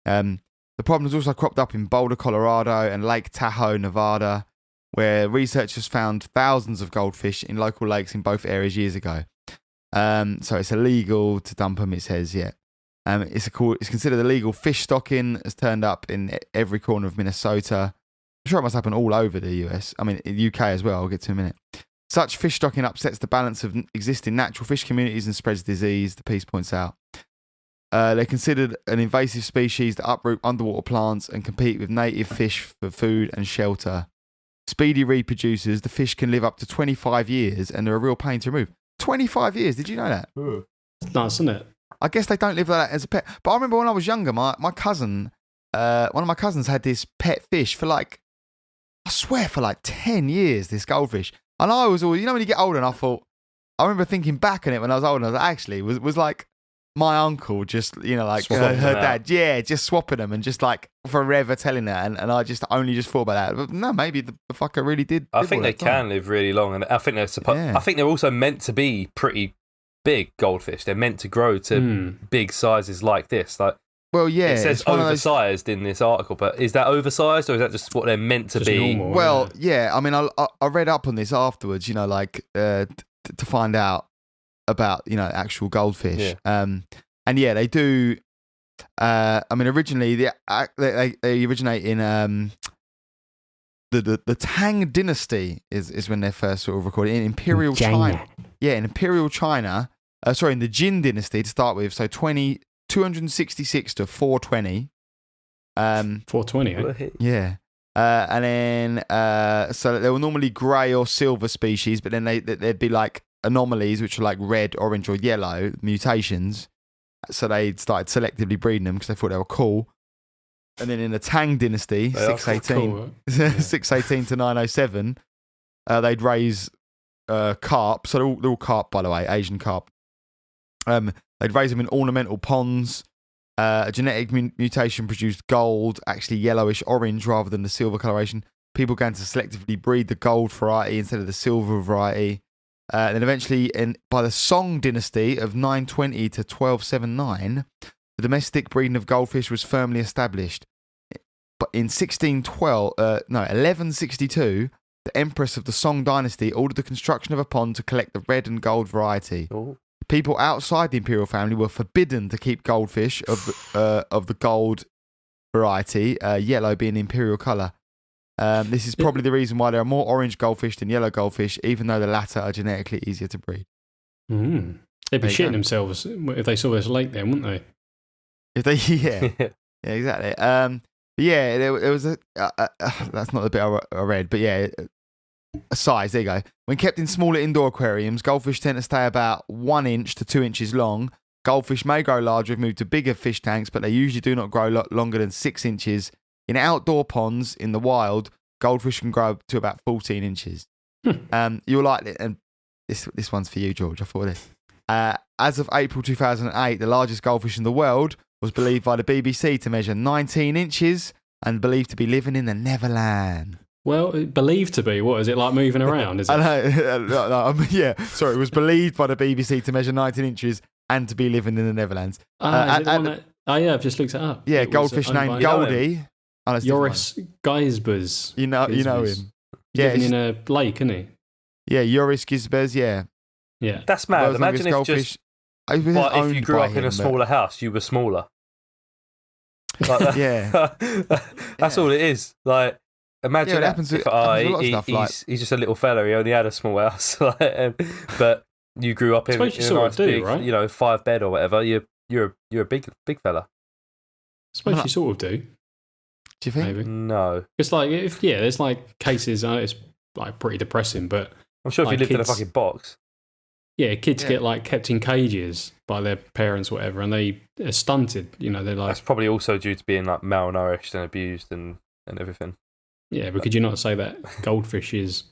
The problem has also cropped up in Boulder, Colorado, and Lake Tahoe, Nevada, where researchers found thousands of goldfish in local lakes in both areas years ago. So it's illegal to dump them, it says, yeah. It's considered illegal. Fish stocking has turned up in every corner of Minnesota. I'm sure it must happen all over the US. I mean, in the UK as well, I'll get to in a minute. Such fish stocking upsets the balance of existing natural fish communities and spreads disease, the piece points out. They're considered an invasive species that uproot underwater plants and compete with native fish for food and shelter. Speedy reproducers, the fish can live up to 25 years and they're a real pain to remove. 25 years, did you know that? It's nice, isn't it? I guess they don't live like that as a pet. But I remember when I was younger, my cousin, one of my cousins had this pet fish for like, I swear for like 10 years, this goldfish. And I was always, when you get older, and I remember thinking back on it when I was older, and I was like, actually, was like my uncle just, like her dad, just swapping them and just like forever telling that. And I just only just thought about that. But no, maybe the fucker really did. I think they can live really long. And I think I think they're also meant to be pretty big goldfish. They're meant to grow to big sizes like this. Like, well, yeah, it says oversized in this article, but is that oversized or is that just what they're meant to be? Normal, well, yeah. I mean, I read up on this afterwards, to find out about actual goldfish. Yeah. And yeah, they do. I mean, originally they originate in the Tang Dynasty is when they're first sort of recorded in Imperial China. Yeah, in Imperial China. In the Jin Dynasty to start with. So 266 to 420. 420, eh? Yeah. And then, so they were normally grey or silver species, but then there'd be like anomalies, which are like red, orange, or yellow mutations. So they started selectively breeding them because they thought they were cool. And then in the Tang Dynasty, 618 to 907, they'd raise carp. So they're all carp, by the way, Asian carp. They'd raise them in ornamental ponds. A genetic mutation produced gold, actually yellowish orange rather than the silver coloration. People began to selectively breed the gold variety instead of the silver variety. And then eventually, by the Song Dynasty of 920 to 1279, the domestic breeding of goldfish was firmly established. But in 1162, the Empress of the Song Dynasty ordered the construction of a pond to collect the red and gold variety. Ooh. People outside the imperial family were forbidden to keep goldfish of the gold variety, yellow being the imperial colour. This is probably the reason why there are more orange goldfish than yellow goldfish, even though the latter are genetically easier to breed. They'd be shitting themselves if they saw this lake then, wouldn't they? If they, yeah, exactly. There was a. That's not the bit I read, but yeah, a size. There you go. When kept in smaller indoor aquariums, goldfish tend to stay about 1 inch to 2 inches long. Goldfish may grow larger if moved to bigger fish tanks, but they usually do not grow longer than 6 inches. In outdoor ponds in the wild, goldfish can grow to about 14 inches. You'll like it, and this one's for you, George. I thought this. As of April 2008, the largest goldfish in the world was believed by the BBC to measure 19 inches and believed to be living in the Neverland. Well, believed to be. What is it like moving around? Is it? Yeah, sorry, it was believed by the BBC to measure 19 inches and to be living in the Netherlands. Yeah, I've just looked it up. Yeah, It goldfish was owned named by Goldie. Oh, that's Joris Geisbers. You know him. He's Yeah, living in a lake, isn't he? yeah, Joris Gisbers, yeah. Yeah. That's mad. World's Imagine if longest just It was like, if owned you grew by up in him, a but- smaller house, you were smaller. Like that. Yeah. That's all it is. Like, imagine Yeah, it that. happens with- If, happens with a lot of stuff, like- he's just a little fella. He only had a small house, but you grew up in, Suppose you in a sort of nice do, big, right? 5-bed or whatever. You're a big fella. I suppose you sort of do. Do you think? Maybe. No, It's like, there's like cases, it's like pretty depressing, but I'm sure if Like you lived in a kids- fucking box. yeah, kids Yeah. get like kept in cages by their parents or whatever, and they are stunted. They're like, That's probably also due to being like malnourished and abused and everything. yeah, but could you not say that goldfish is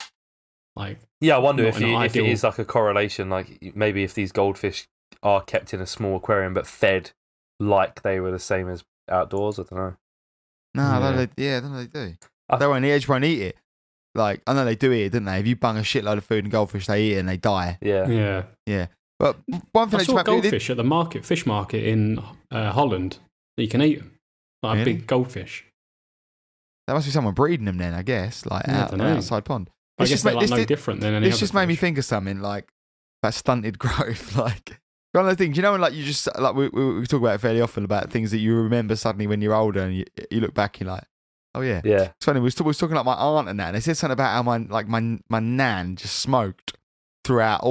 like, Yeah, I wonder Not if an it ideal- is like a correlation. Like maybe if these goldfish are kept in a small aquarium but fed like they were the same as outdoors. I don't know. No, I Yeah. don't know they do. I- They won't, the edge won't eat it. Like, I know they do eat it, don't they? If you bung a shitload of food and goldfish, they eat it and they die. Yeah. yeah. But one thing I that saw just made me- goldfish at the fish market in Holland. That you can eat them, like a Really? big goldfish. there must be someone breeding them then, I guess, like Yeah, I out, dunno. outside pond. I It's guess just they're ma- like this no did- different than any This other just made me fish. think of something like that stunted growth. Like, one of the things, you know, when like you just, like we talk about it fairly often about things that you remember suddenly when you're older and you look back, you're like, oh yeah. Yeah. It's funny, we was talking like my aunt and that, and they said something about how my nan just smoked throughout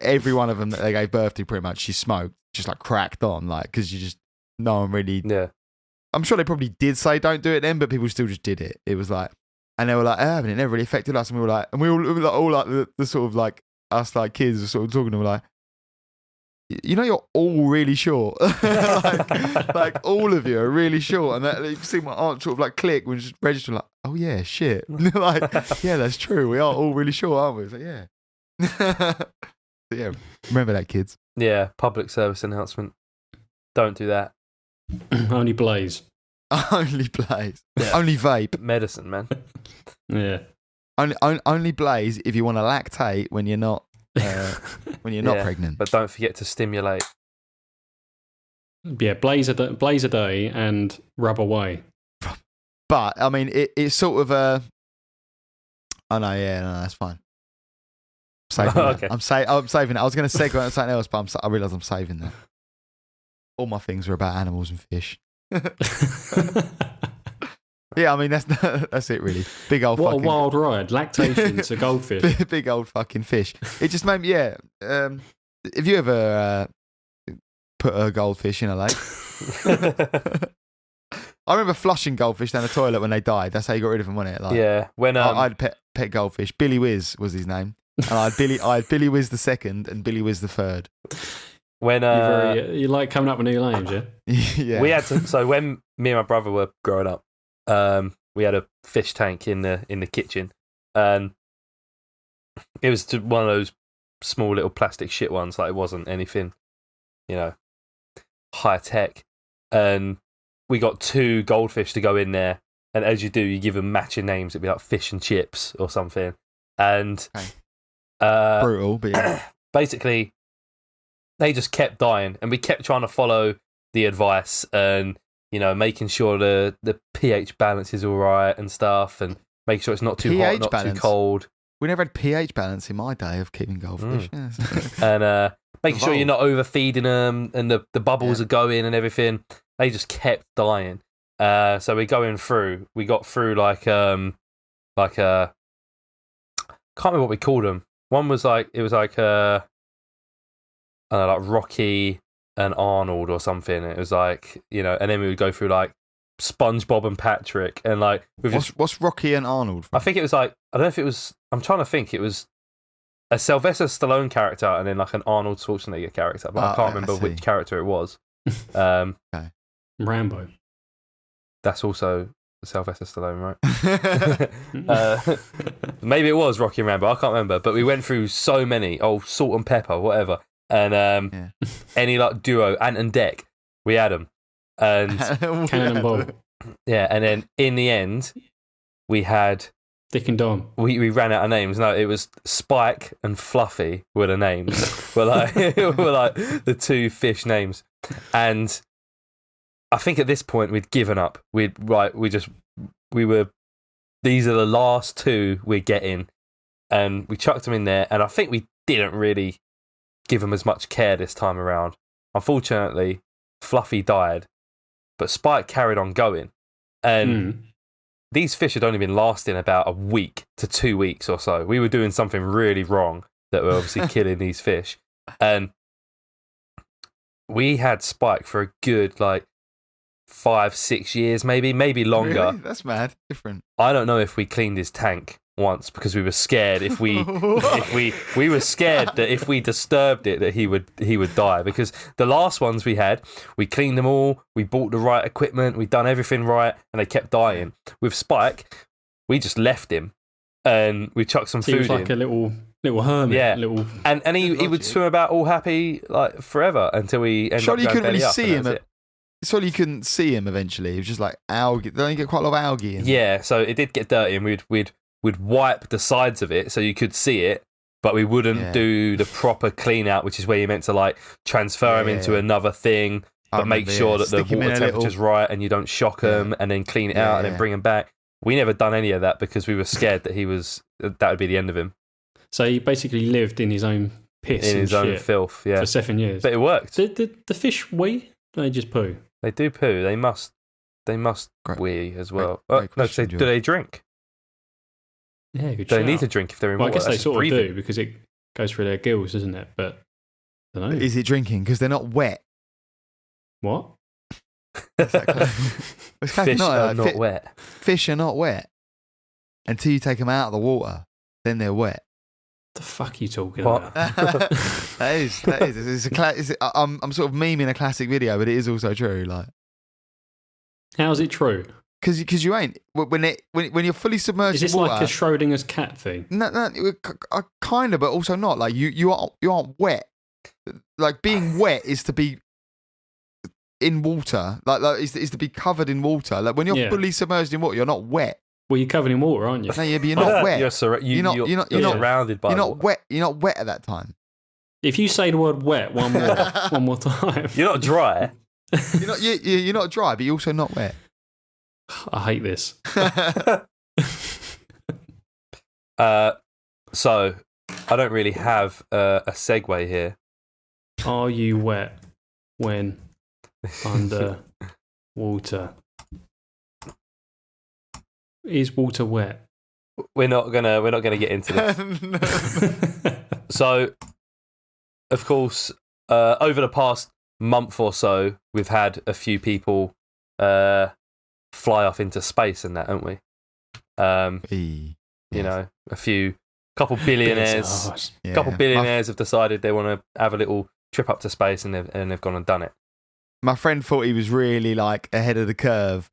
every one of them that they gave birth to. Pretty much, she smoked, just like cracked on, like because no one really. Yeah. I'm sure they probably did say don't do it then, but people still just did it. It was like, and they were like, oh, but it never really affected us, and we were like, and we all like the sort of like us like kids were sort of talking to them like. You know, you're all really short. like all of you are really short, and that you can see my aunt sort of like click when she registered like, oh yeah, shit. Like, yeah, that's true. We are all really short, aren't we? It's like, yeah. So, yeah, remember that, kids. Yeah. Public service announcement. Don't do that. Only Blaze. Only Blaze. Yeah. Only vape. Medicine, man. Yeah. Only Blaze if you want to lactate when you're not Yeah, pregnant. But don't forget to stimulate. Yeah, Blaze a day and rub away. But I mean, it's sort of a. Oh no, yeah, no, that's fine. I'm saving that. Okay. I'm saving it. I was going to segue on something else, but I realise I'm saving that. All my things are about animals and fish. Yeah, I mean that's it really. Big old What fucking a wild ride. Lactation to goldfish. big old fucking fish. It just made me if you ever put a goldfish in a lake, I remember flushing goldfish down the toilet when they died. That's how you got rid of them, wasn't it? Like, Yeah. When I had pet goldfish. Billy Whiz was his name, and I had Billy Whiz the second and Billy Whiz the third. when You like coming up with new names, yeah? Yeah, we had to. So when me and my brother were growing up, we had a fish tank in the kitchen, and it was one of those small little plastic shit ones. Like it wasn't anything, high tech. And we got 2 goldfish to go in there, and as you do, you give them matching names. It'd be like fish and chips or something. And brutal, but yeah. basically, they just kept dying, and we kept trying to follow the advice and making sure the pH balance is all right and stuff, and making sure it's not too hot, pH not balance? too cold, We never had pH balance in my day of keeping goldfish. Yeah. and making sure you're Evolved. not overfeeding them, and the bubbles are going and everything. They just kept dying. So we're going through. We got through like can't remember what we called them. One was like I don't know, like Rocky and Arnold or something. It was like, and then we would go through like SpongeBob and Patrick, and like What's Rocky and Arnold from? I think it was like, I don't know if it was, I'm trying to think, it was a Sylvester Stallone character and then like an Arnold Schwarzenegger character, but I can't remember which character it was. Rambo. That's also Sylvester Stallone, right? Maybe it was Rocky and Rambo, I can't remember, but we went through so many, Salt and Pepper, whatever. and any like duo, Ant and Dec, we had them, and Cannonball, yeah, and then in the end, we had Dick and Dom. We ran out of names. No, it was Spike and Fluffy were the names. were like the two fish names, and I think at this point we'd given up. We were. These are the last two we're getting, and we chucked them in there. And I think we didn't really give them as much care this time around. Unfortunately, Fluffy died, but Spike carried on going, and these fish had only been lasting about a week to 2 weeks or so. We were doing something really wrong that were obviously killing these fish, and we had Spike for a good 5-6 years, maybe longer. Really? That's mad. Different. I don't know if we cleaned his tank once because we were scared if we were scared that if we disturbed it that he would die, because the last ones we had, we cleaned them all, we bought the right equipment, we'd done everything right, and they kept dying. With Spike, we just left him and we chucked some food He was like in. a little hermit. Yeah, little... and he would swim about all happy forever until we ended Surely up you going couldn't really belly up, see and him. that was it. Surely you couldn't see him eventually. It was just like algae. Don't you get quite a lot of algae in? Yeah, so it did get dirty, and we'd wipe the sides of it so you could see it, but we wouldn't do the proper clean out, which is where you're meant to transfer them into another thing, but make sure that the water temperature's right and you don't shock them, and then clean it out and then bring them back. We never done any of that because we were scared that that would be the end of him. So he basically lived in his own piss in and his own shit filth, for 7 years. But it worked. Did the fish wee? They just poo. They do poo. They must wee as well. Great No, question, do they drink? Yeah, good Do they shout. need to drink if they're in Well, I water? guess they That's sort breathing. of do because it goes through their gills, doesn't it? But I don't know. Is it drinking? Because they're not wet. What? Fish Fish are not wet. Fish are not wet until you take them out of the water. Then they're wet. The fuck are you talking What? about? that is. I'm sort of memeing a classic video, but it is also true. How's it true? Because you ain't when you're fully submerged Is this in water. like a Schrodinger's cat thing? No, kind of, but also not. Like you aren't wet. Like being wet is to be in water. Like is to be covered in water. Like when you're fully submerged in water, you're not wet. Well, you're covered in water, aren't you? No, yeah, but you're not wet. You're surrounded by You're not water. wet. You're not wet at that time. If you say the word wet one more time, You're not dry. You're not dry, but you're also not wet. I hate this. So I don't really have a segue here. Are you wet when under water? Is water wet? We're not gonna get into this. So, of course, over the past month or so, we've had a few people fly off into space and that, haven't we? You know, couple billionaires, billionaires have decided they want to have a little trip up to space, and they've gone and done it. My friend thought he was really ahead of the curve,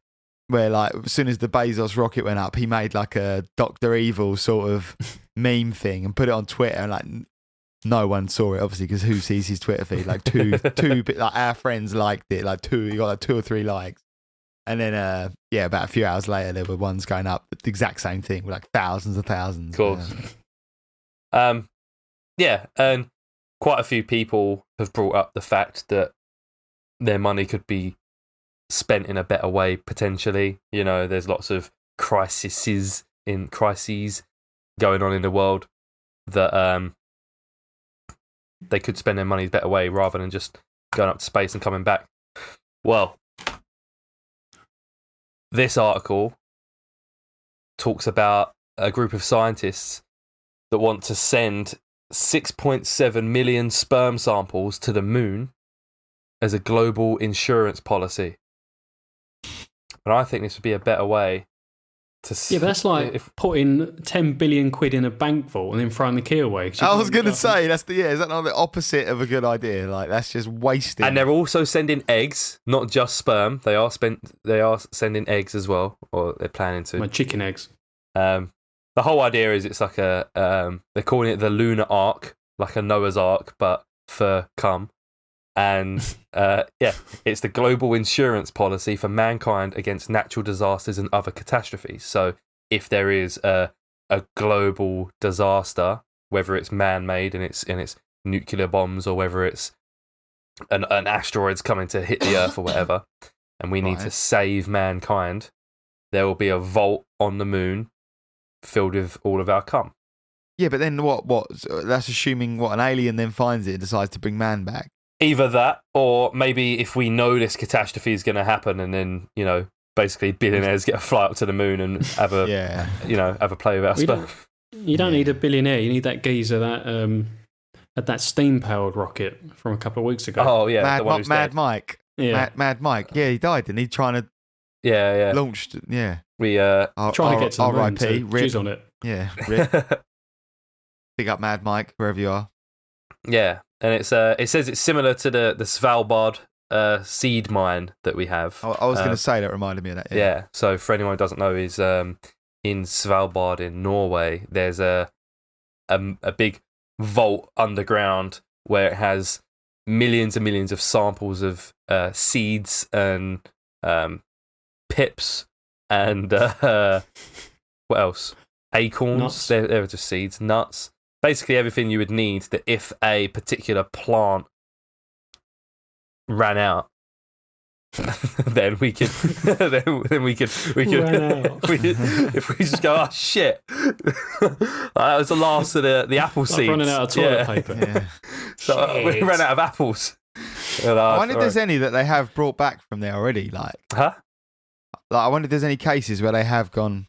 where as soon as the Bezos rocket went up, he made a Dr. Evil sort of meme thing and put it on Twitter, and no one saw it, obviously, because who sees his Twitter feed? Two our friends liked it, he got 2 or 3 likes. And then, about a few hours later, there were ones going up, the exact same thing, with thousands and thousands. Of course. And quite a few people have brought up the fact that their money could be spent in a better way, potentially. You know, there's lots of crises going on in the world that they could spend their money a better way rather than just going up to space and coming back. Well, this article talks about a group of scientists that want to send 6.7 million sperm samples to the moon as a global insurance policy. And I think this would be a better way to... Yeah, but that's putting 10 billion quid in a bank vault and then throwing the key away. I was going to say, is that not the opposite of a good idea? That's just wasting. And they're also sending eggs, not just sperm. They are sending eggs as well, or they're planning to. My chicken eggs. The whole idea is it's they're calling it the lunar ark, like a Noah's ark, but for cum. And it's the global insurance policy for mankind against natural disasters and other catastrophes. So if there is a global disaster, whether it's man-made and it's nuclear bombs, or whether it's an asteroid's coming to hit the Earth or whatever, and we need to save mankind, there will be a vault on the moon filled with all of our cum. Yeah, but then what? That's assuming an alien then finds it and decides to bring man back. Either that, or maybe if we know this catastrophe is going to happen, and then basically billionaires get a flight up to the moon and have a have a play with our sperm. You don't need a billionaire. You need that geezer that had that steam-powered rocket from a couple of weeks ago. Oh yeah, Mad, the one who's Mad dead. Mike. Yeah, Mad Mike. Yeah, he died, and he trying to launched. Yeah, we trying to get to the moon R.I.P. to choose on it. Yeah, rip. Big up Mad Mike wherever you are. Yeah, and it says it's similar to the Svalbard seed mine that we have. I was going to say that reminded me of that. Yeah. So for anyone who doesn't know, is in Svalbard in Norway, there's a big vault underground where it has millions and millions of samples of seeds and pips and what else? Acorns. Nuts. They're just seeds, nuts. Basically everything you would need that if a particular plant ran out, then we could Ran out. if we just go, oh shit, that was the last of the apple seeds. Like running out of toilet paper. Yeah. So we ran out of apples. I wonder if there's any that they have brought back from there already. I wonder if there's any cases where they have gone,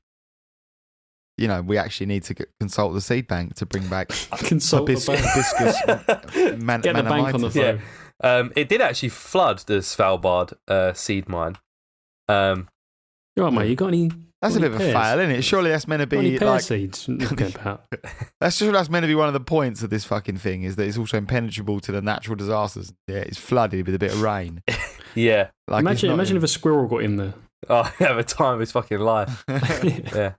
we actually need to consult the seed bank to bring back Consult the bank. hibiscus. Get the bank on the phone. Yeah. It did actually flood the Svalbard seed mine. You're right, mate. You got any? That's a bit of a fail, isn't it? Surely that's meant to Got any be pear like. seeds? Talking about. That's meant to be one of the points of this fucking thing, is that it's also impenetrable to the natural disasters. Yeah, it's flooded with a bit of rain. Yeah. Like Imagine if a squirrel got in there. Oh, yeah, the time of his fucking life. Yeah.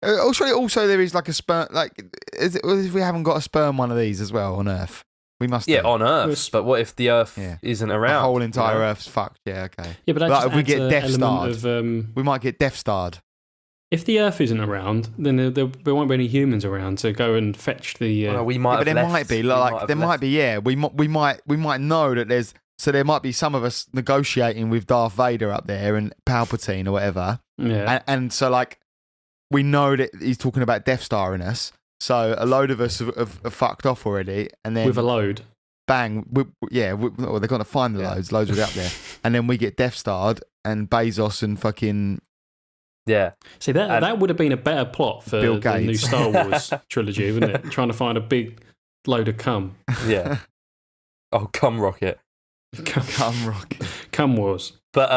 Also, there is like a sperm. Like, if we haven't got a sperm one of these as well on Earth, we must. Yeah, do. on Earth. But what if the Earth isn't around? The whole entire Earth's fucked. Yeah, okay. Yeah, but that Like just if we adds get a Death element Starred, of, we might get Death Starred. if the Earth isn't around, then there won't be any humans around to go and fetch the. Well, we might. But have there left. might be We like there might be. Yeah, we might know that there's. So there might be some of us negotiating with Darth Vader up there and Palpatine or whatever. Yeah. And so like we know that he's talking about Death Starring us. So a load of us have fucked off already, and then with a load. bang, they're going to find the loads will be up there, and then we get Death Starred and Bezos and fucking. Yeah. See, that would have been a better plot for Bill the new Gates. Star Wars trilogy, wouldn't it? Trying to find a big load of cum. Yeah. Oh, cum rocket. Cum rocket. Cum wars. But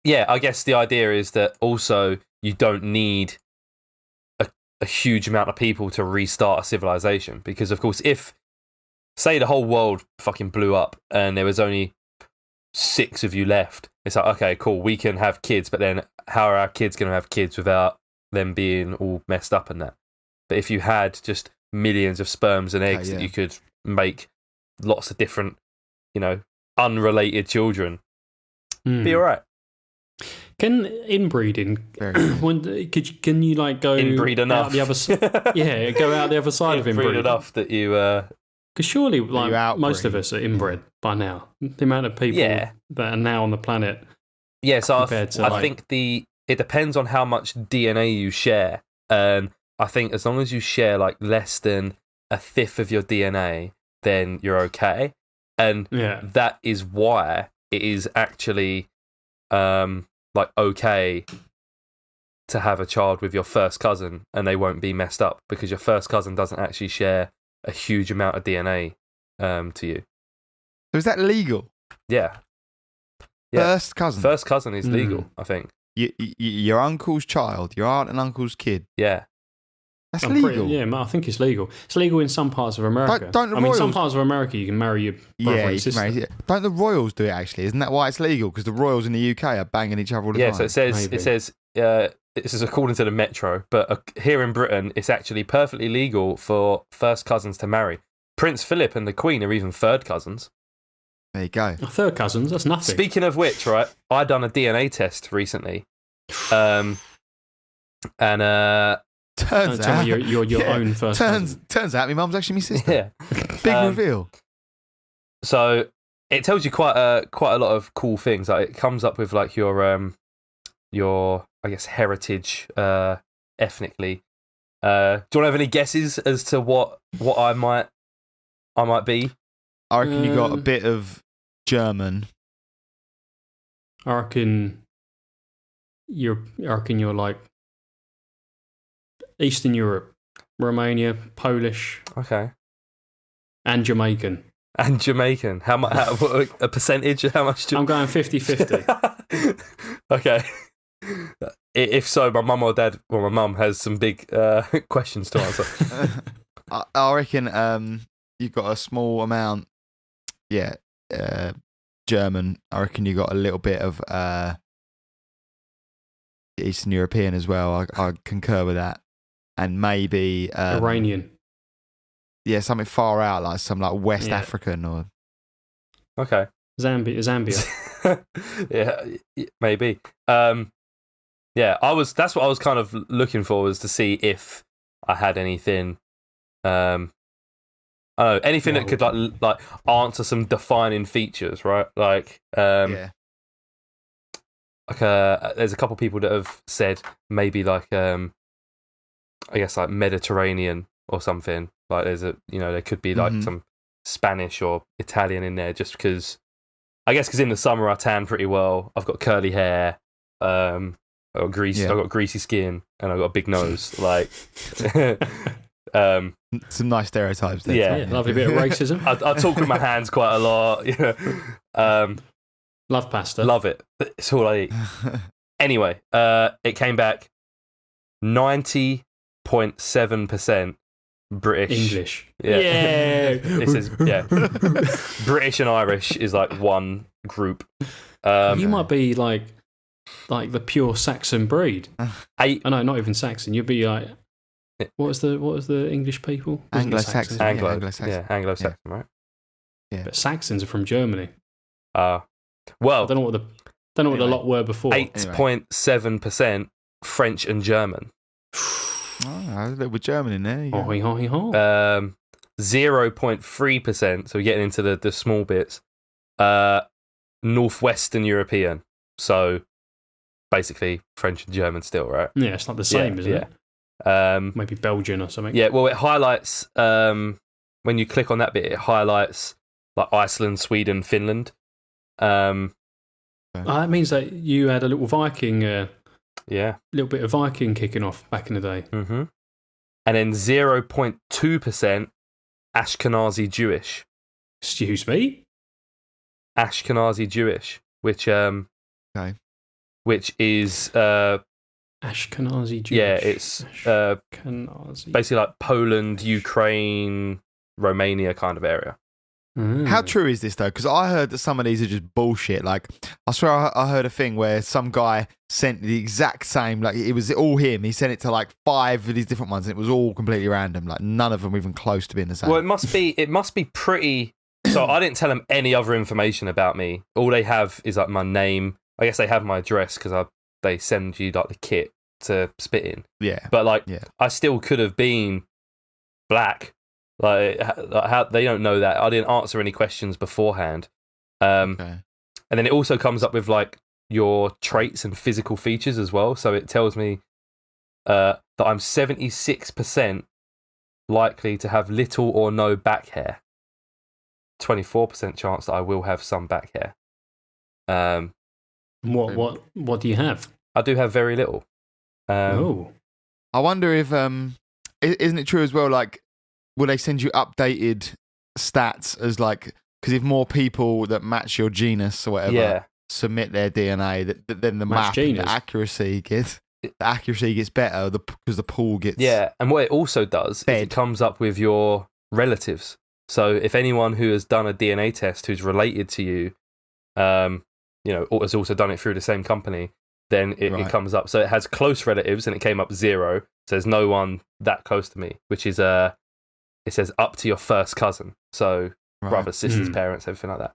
yeah, I guess the idea is that also you don't need a huge amount of people to restart a civilization, because of course if, say, the whole world fucking blew up and there was only 6 of you left, it's like, okay, cool, we can have kids, but then how are our kids going to have kids without them being all messed up and that? But if you had just millions of sperms and eggs that you could make lots of different, unrelated children, be all right. Can inbreeding? Can you like go Inbreed enough? Out the other, go out the other side of Inbreed inbreeding enough that you. Because surely, like outbreed. most of us are inbred by now. The amount of people that are now on the planet. Yeah, so I think it depends on how much DNA you share. I think as long as you share like less than a fifth of your DNA, then you're okay. And that is why it is actually like okay to have a child with your first cousin and they won't be messed up, because your first cousin doesn't actually share a huge amount of DNA to you. So is that legal? Yeah. First cousin is legal, I think. Your uncle's child, your aunt and uncle's kid. Yeah. That's legal. I think it's legal. It's legal in some parts of America. Some parts of America you can marry your brother and sister. Don't the royals do it actually? Isn't that why it's legal? Because the royals in the UK are banging each other all the time. Yeah, so it says this is according to the Metro, but here in Britain, it's actually perfectly legal for first cousins to marry. Prince Philip and the Queen are even third cousins. There you go. Third cousins, that's nothing. Speaking of which, right, I done a DNA test recently. And Turns tell out me you're your own first cousin. Turns out my mum's actually my sister. yeah. Big reveal. So it tells you quite a lot of cool things. Like it comes up with like your I guess heritage ethnically. Do you want to have any guesses as to what I might be? I reckon you got a bit of German. I reckon you're like Eastern Europe, Romania, Polish, Okay. and Jamaican. And Jamaican. How much? A percentage? How much? I'm going 50-50. Okay. If so, my mum or dad, well, my mum has some big questions to answer. I reckon you got a small amount. Yeah, German. I reckon you got a little bit of Eastern European as well. I concur with that. And maybe Iranian. Yeah, something far out, like some like West African or. Okay. Zambia. Yeah, maybe. Yeah, that's what I was kind of looking for, was to see if I had anything. I don't know, anything that could like answer some defining features, right? Like, Yeah. like there's a couple people that have said maybe like I guess like Mediterranean or something. Like there's there could be like some Spanish or Italian in there, just because I guess because in the summer I tan pretty well. I've got curly hair. I've got greasy skin, and I've got a big nose. Like, some nice stereotypes there. Yeah, lovely bit of racism. I talk with my hands quite a lot. Love pasta. Love it. It's all I eat. Anyway, it came back 90.7% British. English. Yeah. Yeah. It says, British and Irish is like one group. You might be like the pure Saxon breed. No, not even Saxon. You'd be like, what was the English people? Anglo-Saxon. Anglo-Saxon, right? Yeah. But Saxons are from Germany. Well, I don't know what the lot were before. 8.7% French and German. Oh, with German in there. 0.3%. So we're getting into the small bits. Northwestern European. So basically French and German still, right? Yeah, it's not the same, isn't it? Maybe Belgian or something. Yeah, well, it highlights when you click on that bit, it highlights like Iceland, Sweden, Finland. That means that you had a little Viking. Little bit of Viking kicking off back in the day. Mm-hmm. And then 0.2% Ashkenazi Jewish. Excuse me? Ashkenazi Jewish, which is Ashkenazi Jewish. Yeah, it's Ashkenazi. basically like Poland, Ukraine, Romania kind of area. How true is this though? Because I heard that some of these are just bullshit. Like, I swear I heard a thing where some guy sent the exact same, like it was all him. He sent it to like 5 of these different ones, and it was all completely random. Like none of them were even close to being the same. Well, it must be pretty. So I didn't tell them any other information about me. All they have is like my name. I guess they have my address because they send you like the kit to spit in. Yeah, but I still could have been black. Like how they don't know that. I didn't answer any questions beforehand. And then it also comes up with like your traits and physical features as well. So it tells me that I'm 76% likely to have little or no back hair. 24% chance that I will have some back hair. What do you have? I do have very little. I wonder if isn't it true as well? Like, will they send you updated stats as like, because if more people that match your genus or whatever submit their DNA, then the accuracy gets better because the pool gets and what it also does is it comes up with your relatives. So if anyone who has done a DNA test who's related to you, has also done it through the same company, then it comes up. So it has close relatives, and it came up 0. So there's no one that close to me, which is it says up to your first cousin. So brothers, sisters, parents, everything like that.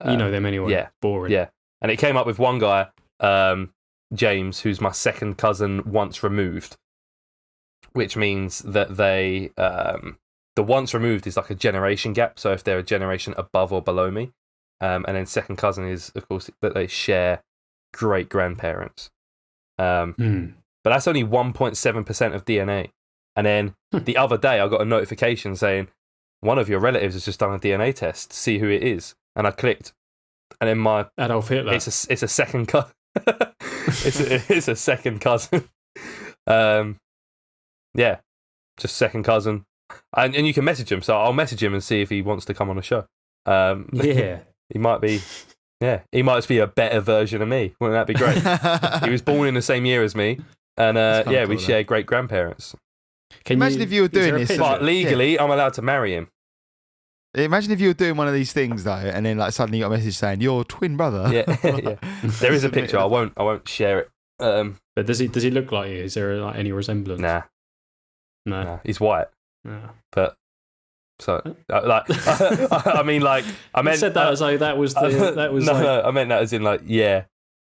You know them anyway. Yeah. Boring. Yeah. And it came up with one guy, James, who's my second cousin once removed, which means that they, the once removed is like a generation gap. So if they're a generation above or below me, and then second cousin is, of course, that they share great grandparents. But that's only 1.7% of DNA. And then the other day, I got a notification saying one of your relatives has just done a DNA test to see who it is, and I clicked, and then my Adolf Hitler. It's a second cousin. it's a second cousin. Yeah, just second cousin, and you can message him. So I'll message him and see if he wants to come on the show. Yeah, he might be. Yeah, he might just be a better version of me. Wouldn't that be great? He was born in the same year as me, and yeah, we share great grandparents. Imagine if you were doing this, but legally, I'm allowed to marry him. Imagine if you were doing one of these things though, and then like suddenly you got a message saying your twin brother. Yeah, yeah. There is a picture. I won't share it. But does he look like you? Is there like any resemblance? Nah, he's white. No. But so like, I mean, like, I meant you said that as like that was no, I meant that as in like, yeah,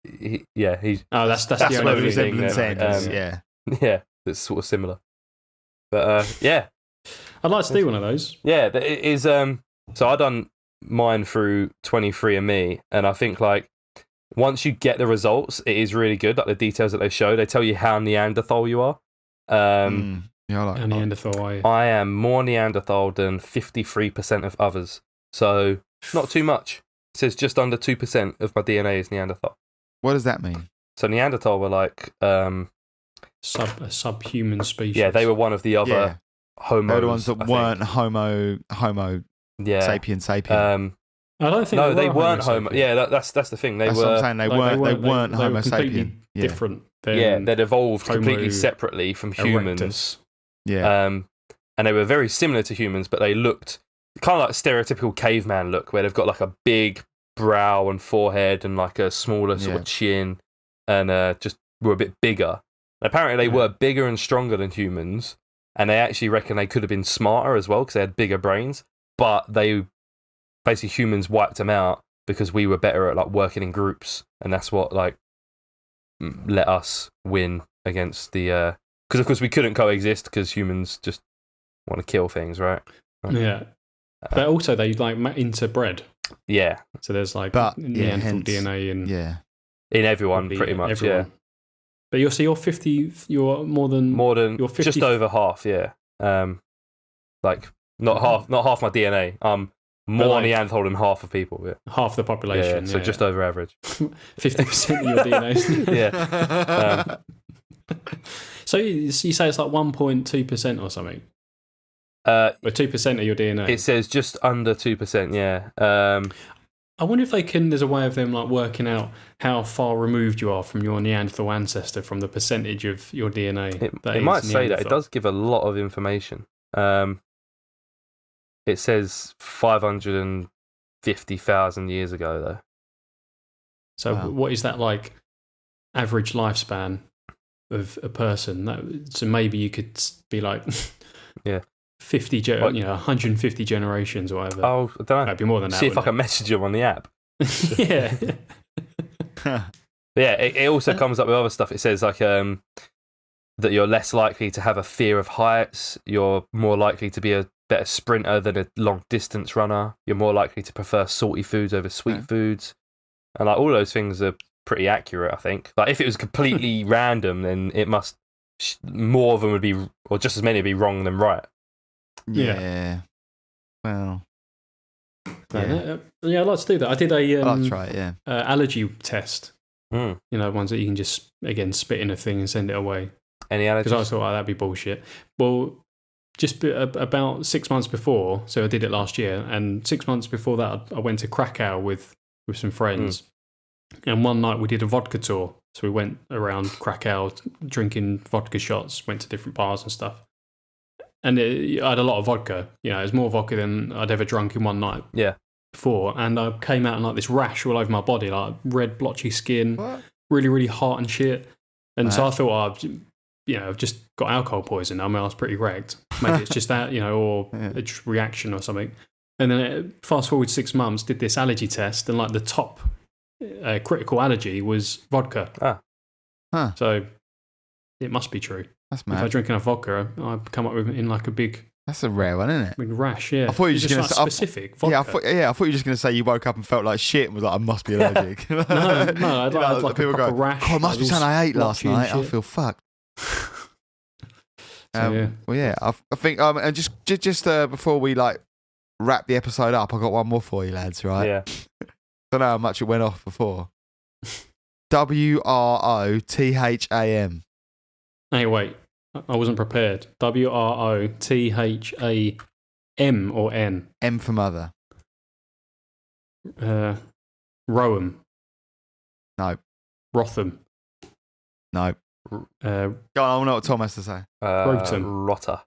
he's. Oh, that's the the only resemblance thing. Yeah, that's sort of similar. But yeah, I'd like to do one of those. Yeah, it is. So I done mine through 23andMe, and I think like once you get the results, it is really good. Like the details that they show, they tell you how Neanderthal you are. Yeah, I like how Neanderthal are you? I am more Neanderthal than 53% of others, so not too much. It says just under 2% of my DNA is Neanderthal. What does that mean? So Neanderthal were like a subhuman species. Yeah, they were one of the other Homo. They're the ones that weren't Homo sapien. I don't think they weren't Homo. Yeah, that's the thing. That's what I'm saying. They weren't Homo sapien. Different. They'd evolved completely separately from humans. Erectus. Yeah. And they were very similar to humans, but they looked kind of like stereotypical caveman look, where they've got like a big brow and forehead and like a smaller sort of chin, and just were a bit bigger. And apparently, they were bigger and stronger than humans, and they actually reckon they could have been smarter as well because they had bigger brains. But they basically humans wiped them out because we were better at like working in groups, and that's what like let us win against the. Because of course we couldn't coexist because humans just want to kill things, right? Yeah, but also they like interbred. Yeah, so there's like Neanderthal DNA in everyone pretty much. Everyone. Yeah, but you're 50. You're more than you're 50, just over half. Yeah, like not half my DNA. More Neanderthal than half of people. Yeah, half the population. So just over average. 50% of your DNA. Yeah. So you say it's like 1.2% or something? Or 2% of your DNA? It says just under 2%, yeah. I wonder if there's a way of them like working out how far removed you are from your Neanderthal ancestor from the percentage of your DNA. It might say that. It does give a lot of information. It says 550,000 years ago, though. So what is that like average lifespan of a person? So maybe you could be like 150 generations or whatever. Oh, I don't know. That'd be more than that. See if I can message him on the app. Yeah. Yeah, it also comes up with other stuff. It says like that you're less likely to have a fear of heights. You're more likely to be a better sprinter than a long distance runner. You're more likely to prefer salty foods over sweet foods. And like all those things are pretty accurate, I think. Like if it was completely random, then it must more of them would be, or just as many would be wrong than right. Yeah. Well. Yeah, I'd like to do that. I did that's right. allergy test. You know, ones that you can just again spit in a thing and send it away. Any allergies? Because I thought that'd be bullshit. Well, just about 6 months before, so I did it last year, and 6 months before that, I went to Krakow with some friends. And one night we did a vodka tour. So we went around Krakow drinking vodka shots, went to different bars and stuff. And I had a lot of vodka. You know, it was more vodka than I'd ever drunk in one night before. And I came out in like this rash all over my body, like red blotchy skin. What? really, really hot and shit. And so Right. I thought, I've just got alcohol poisoning. I mean, I was pretty wrecked. Maybe it's just that, or Yeah. a reaction or something. And then fast forward 6 months, did this allergy test, and like the top critical allergy was vodka. Huh. So it must be true. That's If I mad. drink enough vodka, I come up with in like a big That's a rare one, isn't it? rash. Yeah, I thought you were It's just gonna like say- I thought- specific vodka. Yeah, I thought you were just going to say you woke up and felt like shit and was like, I must be allergic. No, I'd You know, like a people proper go, rash. Oh, it must be like, something I ate all last splotchy and night. I shit. feel fucked. So, yeah. Well, yeah, I think, and just before we like wrap the episode up, I got one more for you, lads. Right? Yeah. Don't know how much it went off before. WROTHAM. Hey, wait. I wasn't prepared. WROTHAM or N? M for mother. Roam. No. Rotham. No. Uh, Go on, I want to know what Tom has to say. Rotem. Rotter.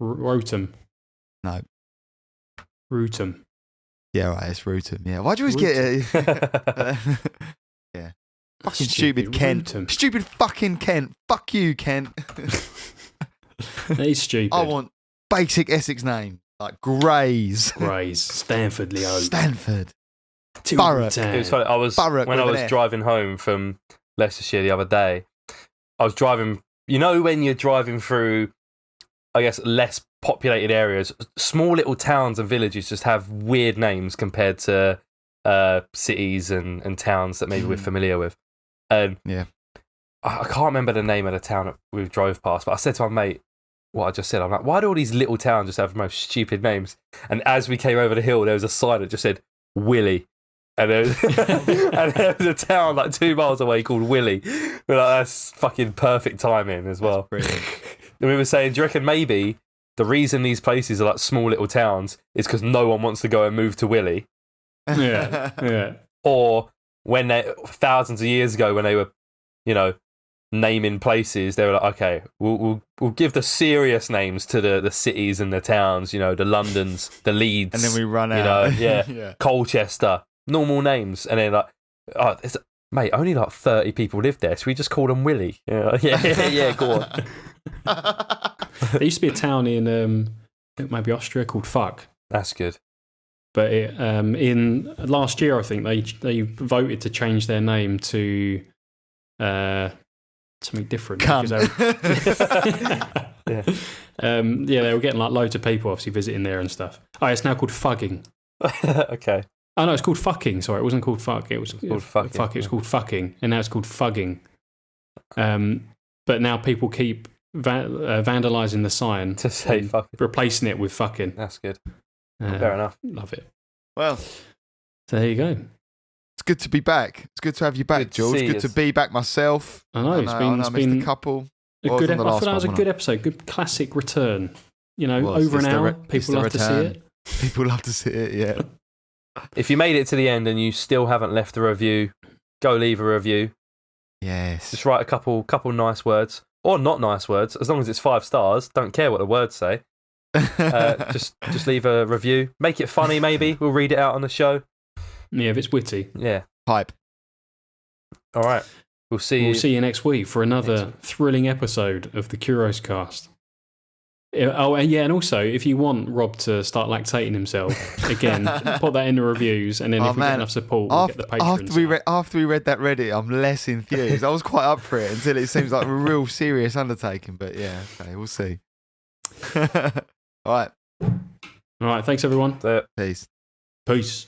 Rotum. No. Rutum. Yeah, right, it's Rutum. Yeah. Why'd you always get yeah. Fucking stupid Kent. Rutum. Stupid fucking Kent. Fuck you, Kent. That is stupid. I want basic Essex name. Like Grays. Grays. Stanford, Leo. Stanford. Tilbury Thurrock. Town. It was funny. Thurrock When I with was an F. driving home from Leicestershire the other day, I was driving. When you're driving through, I guess, less populated areas, small little towns and villages just have weird names compared to cities and towns that maybe we're familiar with. Yeah. I can't remember the name of the town that we drove past, but I said to my mate what I just said. I'm like, why do all these little towns just have the most stupid names? And as we came over the hill, there was a sign that just said Willie. And there was a town like 2 miles away called Willie. We're like, that's fucking perfect timing as well. Brilliant. And we were saying, do you reckon maybe the reason these places are like small little towns is because no one wants to go and move to Willie? Yeah. Yeah. Or when they, thousands of years ago, when they were, naming places, they were like, okay, we'll give the serious names to the cities and the towns, the Londons, the Leeds. And then we run out. Yeah. Colchester, normal names. And then mate, only like 30 people live there, so we just call them Willie. Yeah, go on. There used to be a town in maybe Austria called Fuck. That's good. But in last year, I think they voted to change their name to something different. Cunt. They were getting like loads of people obviously visiting there and stuff. Oh, it's now called Fugging. Okay. Oh no, it's called Fucking. Sorry, it wasn't called Fuck. It was called Fucking, Fuck. It was called Fucking, and now it's called Fugging. But now people keep vandalising the sign To say and fucking. replacing it with Fucking. That's good. Fair enough. Love it. Well, So there you go. it's good to be back. It's good to have you back, Good to George. see Good us. to be back myself. I know, it's I been missed a couple. a Well, I was good. on the I last thought that was a one, good episode. Good classic return. Was. Over It's an the hour. it's People the love to see return. it. People love to see it, yeah. If you made it to the end and you still haven't left a review, go leave a review. Yes. Just write a couple nice words. Or not nice words, as long as it's 5 stars. Don't care what the words say. Just leave a review. Make it funny, maybe. We'll read it out on the show. Yeah, if it's witty. Yeah. Hype. All right. We'll see We'll you. see you next week for another thrilling episode of the Curios Cast. Oh, and yeah, and also, if you want Rob to start lactating himself, again, put that in the reviews, and then if we get enough support, we'll get the patrons. After we read that Reddit, I'm less enthused. I was quite up for it until it seems like a real serious undertaking. But yeah, okay, we'll see. All right. All right, thanks everyone. Peace. Peace.